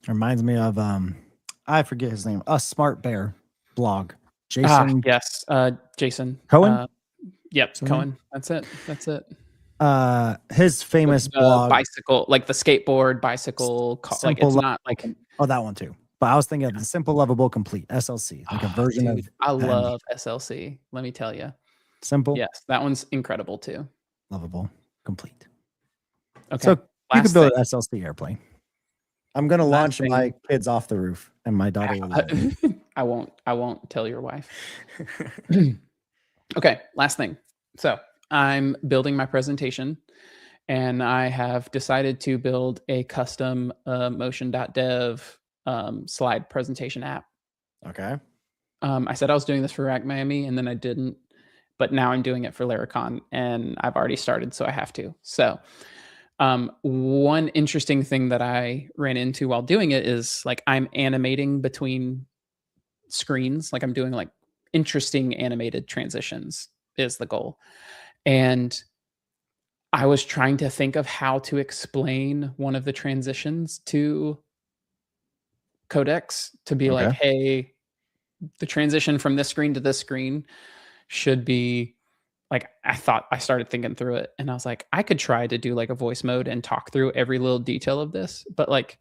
Reminds me of I forget his name, a Smart Bear blog. Jason. Yes. Jason Cohen. Yep. Cohen. That's it. His famous blog, bicycle, like the skateboard bicycle, like it's not like that one too. But I was thinking of the Simple Lovable Complete SLC, like a version of. I love SLC. Let me tell you, simple. Yes, that one's incredible too. Lovable Complete. Okay. So You could Last build thing. an SLC airplane. I'm gonna launch thing. my kids off the roof, and my daughter will. I won't tell your wife. Okay, last thing. So I'm building my presentation, and I have decided to build a custom motion.dev slide presentation app. Okay. I said I was doing this for Rack Miami, and then I didn't. But now I'm doing it for Laracon, and I've already started, so I have to. So one interesting thing that I ran into while doing it is like I'm animating between screens. Like I'm doing like interesting animated transitions is the goal. And I was trying to think of how to explain one of the transitions to Codex to be like, Okay. hey, the transition from this screen to this screen should be like, I started thinking through it and I was like, I could try to do like a voice mode and talk through every little detail of this. But like,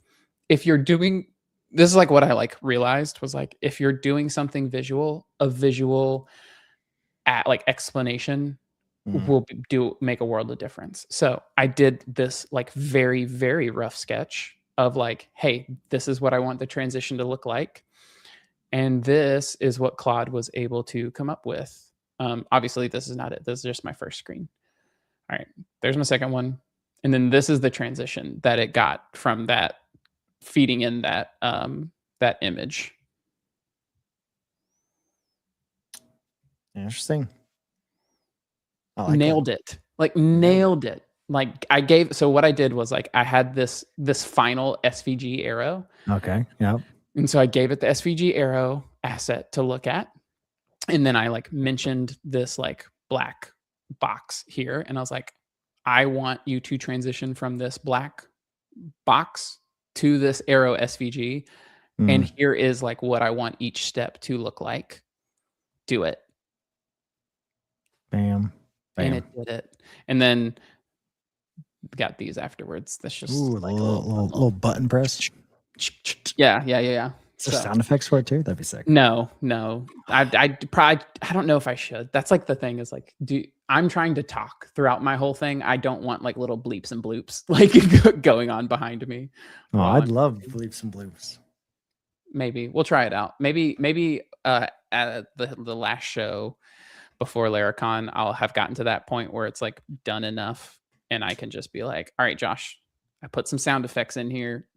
if you're doing this is like what I like realized was like, if you're doing something visual, a visual like explanation will make a world of difference. So I did this like very, very rough sketch of like, hey, this is what I want the transition to look like. And this is what Claude was able to come up with. Obviously, this is not it. This is just my first screen. All right, there's my second one. And then this is the transition that it got from that feeding in that that image. Interesting. I like Nailed it. Like nailed it. Like I gave so what I did was like I had this final SVG arrow. Okay. Yeah. And so I gave it the SVG arrow asset to look at. And then I like mentioned this like black box here. And I was like, I want you to transition from this black box to this arrow SVG. And here is like what I want each step to look like. Do it. Bam. And it did it. And then got these afterwards. That's just like a little button press. Yeah. So sound effects for it too. That'd be sick. No. I don't know if I should. That's like the thing is like, I'm trying to talk throughout my whole thing. I don't want like little bleeps and bloops like going on behind me. Oh, I'd love bleeps and bloops. Maybe we'll try it out. Maybe at the last show before Laracon, I'll have gotten to that point where it's like done enough and I can just be like, all right, Josh, I put some sound effects in here.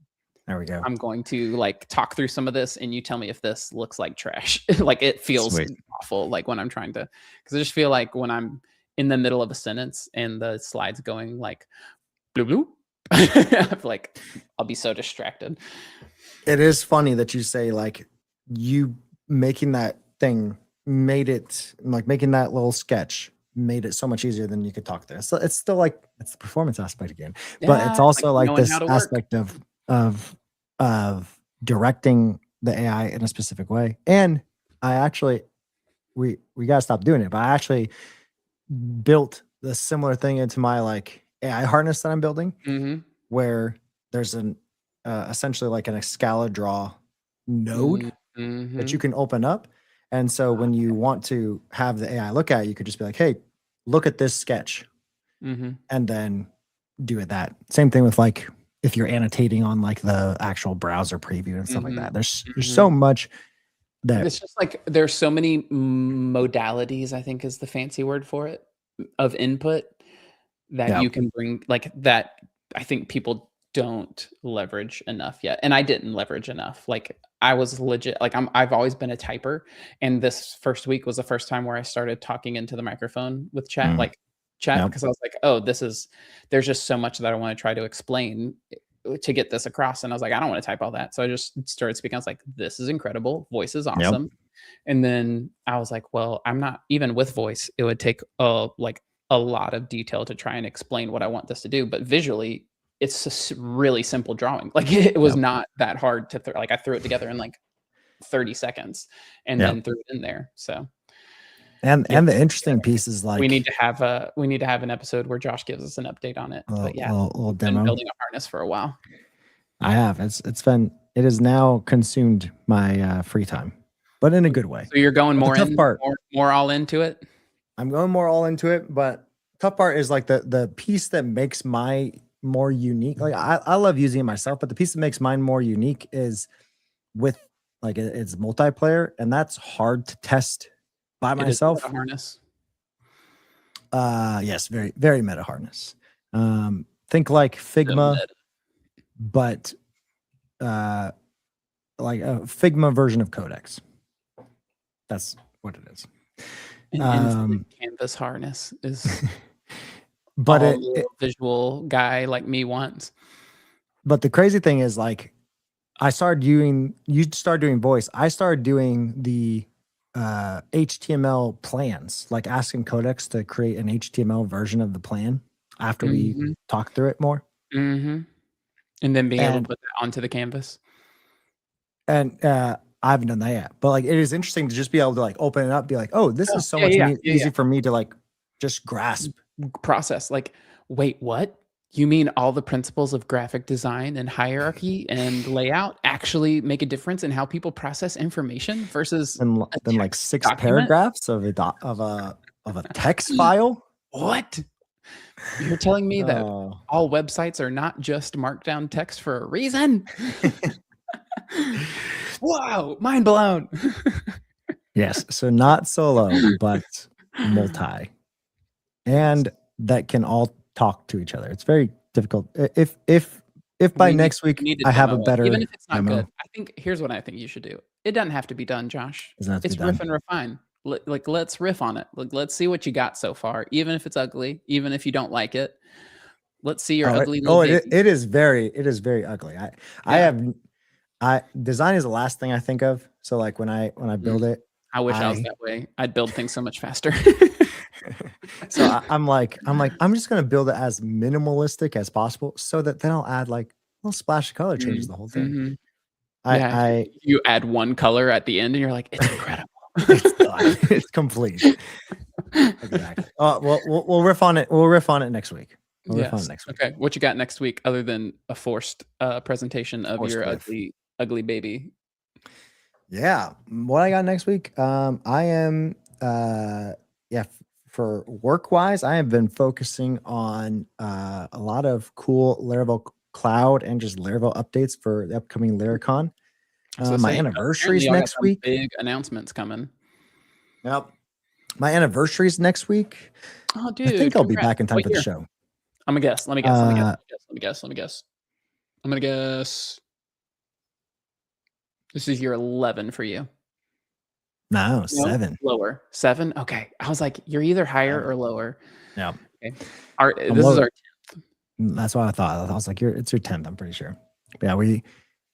There we go. I'm going to like talk through some of this and you tell me if this looks like trash. Like it feels awful. Like when I'm trying to, because I just feel like when I'm in the middle of a sentence and the slide's going like blue blue, like I'll be so distracted. It is funny that you say like you making that thing made it like making that little sketch made it so much easier than you could talk there. So it's still like it's the performance aspect again, but it's also like this aspect of directing the AI in a specific way. And I actually we gotta stop doing it, but I actually built the similar thing into my like AI harness that I'm building, where there's an essentially like an Scala draw node that you can open up. And so when you want to have the AI look at it, you could just be like, hey, look at this sketch. And then do it that. Same thing with like if you're annotating on like the actual browser preview and stuff like that. There's so much that it's just like there's so many modalities, I think is the fancy word for it, of input that you can bring like that I think people don't leverage enough yet. And I didn't leverage enough. Like I was legit, like I've always been a typer. And this first week was the first time where I started talking into the microphone with chat, because I was like, oh, there's just so much that I want to try to explain to get this across. And I was like, I don't want to type all that. So I just started speaking. I was like, this is incredible. Voice is awesome. And then I was like, well, I'm not even with voice. It would take like a lot of detail to try and explain what I want this to do. But visually, it's a really simple drawing. Like it was not that hard to like I threw it together in like 30 seconds and then threw it in there. So and the interesting piece is like we need to have an episode where Josh gives us an update on it. But yeah, little demo. Been building a harness for a while. I have. It has now consumed my free time, but in a good way. So you're going more all into it? I'm going more all into it, but tough part is like the piece that makes my more unique. Like I love using it myself, but the piece that makes mine more unique is with like it's multiplayer, and that's hard to test by It is myself. a harness. Yes, very, very meta harness. Think like Figma, but like a Figma version of Codex. That's what it is. An instant canvas harness is but all the visual guy like me wants. But the crazy thing is, like, you started doing voice. I started doing the HTML plans, like asking Codex to create an HTML version of the plan after we talked through it more. And then being able to put that onto the canvas. And I haven't done that yet, but like it is interesting to just be able to like open it up, be like, oh, this is so much easy for me to like just grasp. Process. Like, wait, what? You mean all the principles of graphic design and hierarchy and layout actually make a difference in how people process information versus than like 6 document? paragraphs of a text file? What? You're telling me that all websites are not just markdown text for a reason? Wow, mind blown. Yes, so not solo, but multi. And that can all talk to each other. It's very difficult. If by next week I have a better even if it's not demo. good. I think here's what I think you should do. It doesn't have to be done, Josh. It's Riff and refine. Like let's riff on it. Like let's see what you got so far, even if it's ugly, even if you don't like it. Let's see your ugly. It is very ugly. Design is the last thing I think of. So like when I build it, I wish I was that way. I'd build things so much faster. So I'm just gonna build it as minimalistic as possible, so that then I'll add like a little splash of color, changes the whole thing. You add one color at the end, and you're like, it's incredible. It's complete. Exactly. We'll riff on it. We'll riff on it next week. Okay. What you got next week, other than a forced presentation of your ugly baby? Yeah. What I got next week? I am for work wise, I have been focusing on a lot of cool Laravel cloud and just Laravel updates for the upcoming Laracon. My anniversary is next week. Big announcements coming. Yep. My anniversary is next week. Oh, dude. I think I'll be back in time for the show. I'm gonna guess. Let me guess. I'm gonna guess. This is year 11 for you. No, 7. Lower. 7? Okay. I was like, you're either higher or lower. Yeah. Okay. This is our 10th. That's what I thought. I was like, it's your 10th, I'm pretty sure. But yeah,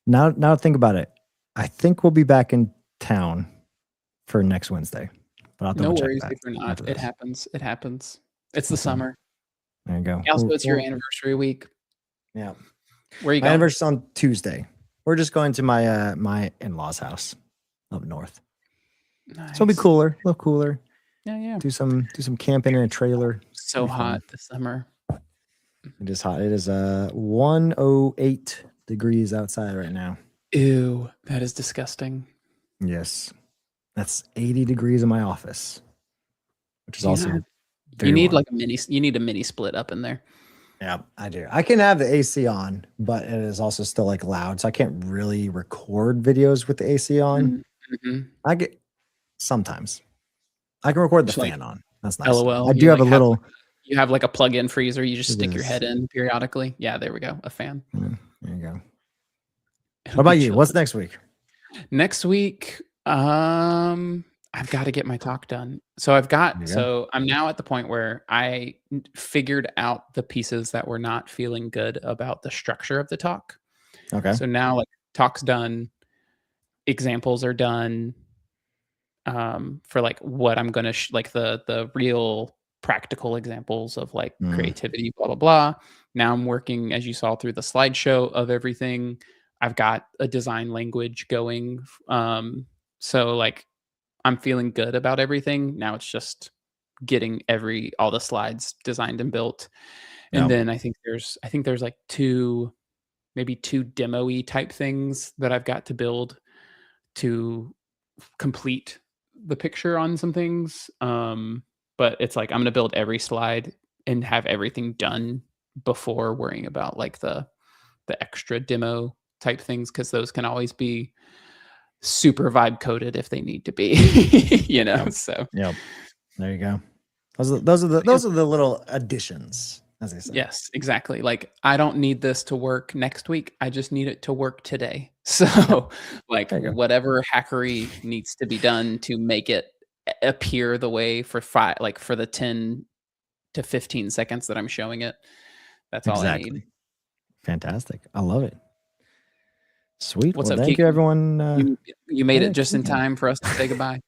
now think about it. I think we'll be back in town for next Wednesday. But I'll no worries if we're not. It happens. It's the summer. There you go. Also, it's your anniversary week. Yeah. Where are you going? My anniversary's on Tuesday. We're just going to my my in-laws' house up north. Nice. So it'll be cooler, a little cooler. Yeah. Do some camping in a trailer. So hot this summer. It is hot. It is 108 degrees outside right now. Ew, that is disgusting. Yes. That's 80 degrees in my office. Which is also you need warm. You need a mini split up in there. Yeah, I do. I can have the AC on, but it is also still like loud, so I can't really record videos with the AC on. I get sometimes. I can record the fan on. That's nice. LOL. I do have a little. You have like a plug-in freezer. You just stick your head in periodically. Yeah, there we go. A fan. There you go. What about you? What's next week? Next week, I've got to get my talk done. So I'm now at the point where I figured out the pieces that were not feeling good about the structure of the talk. Okay. So now like talk's done, examples are done, for like what I'm going to like the real practical examples of like creativity, blah, blah, blah. Now I'm working, as you saw, through the slideshow of everything. I've got a design language going. So like, I'm feeling good about everything. Now it's just getting all the slides designed and built. And then I think there's like maybe two demo-y type things that I've got to build to complete the picture on some things. But it's like, I'm going to build every slide and have everything done before worrying about like the extra demo type things, because those can always be super vibe coded if they need to be, you know. Yep. So Yep. There you go. Those are the little additions, as they say. yes, exactly. Like I don't need this to work next week. I just need it to work today. So like There you go. whatever hackery needs to be done to make it appear the way for for the 10 to 15 seconds that I'm showing it. That's all I need. Exactly. Fantastic. I love it. Sweet. What's Well, up, thank you, Keegan? everyone. You made Yeah, it just in Keegan. time for us to say goodbye.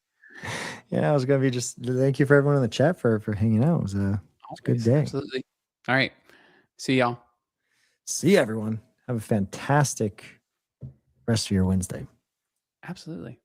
Yeah, I was gonna be just thank you for everyone in the chat for hanging out. It was a good Always, day. absolutely. All right. See y'all. See you, everyone. Have a fantastic rest of your Wednesday. Absolutely.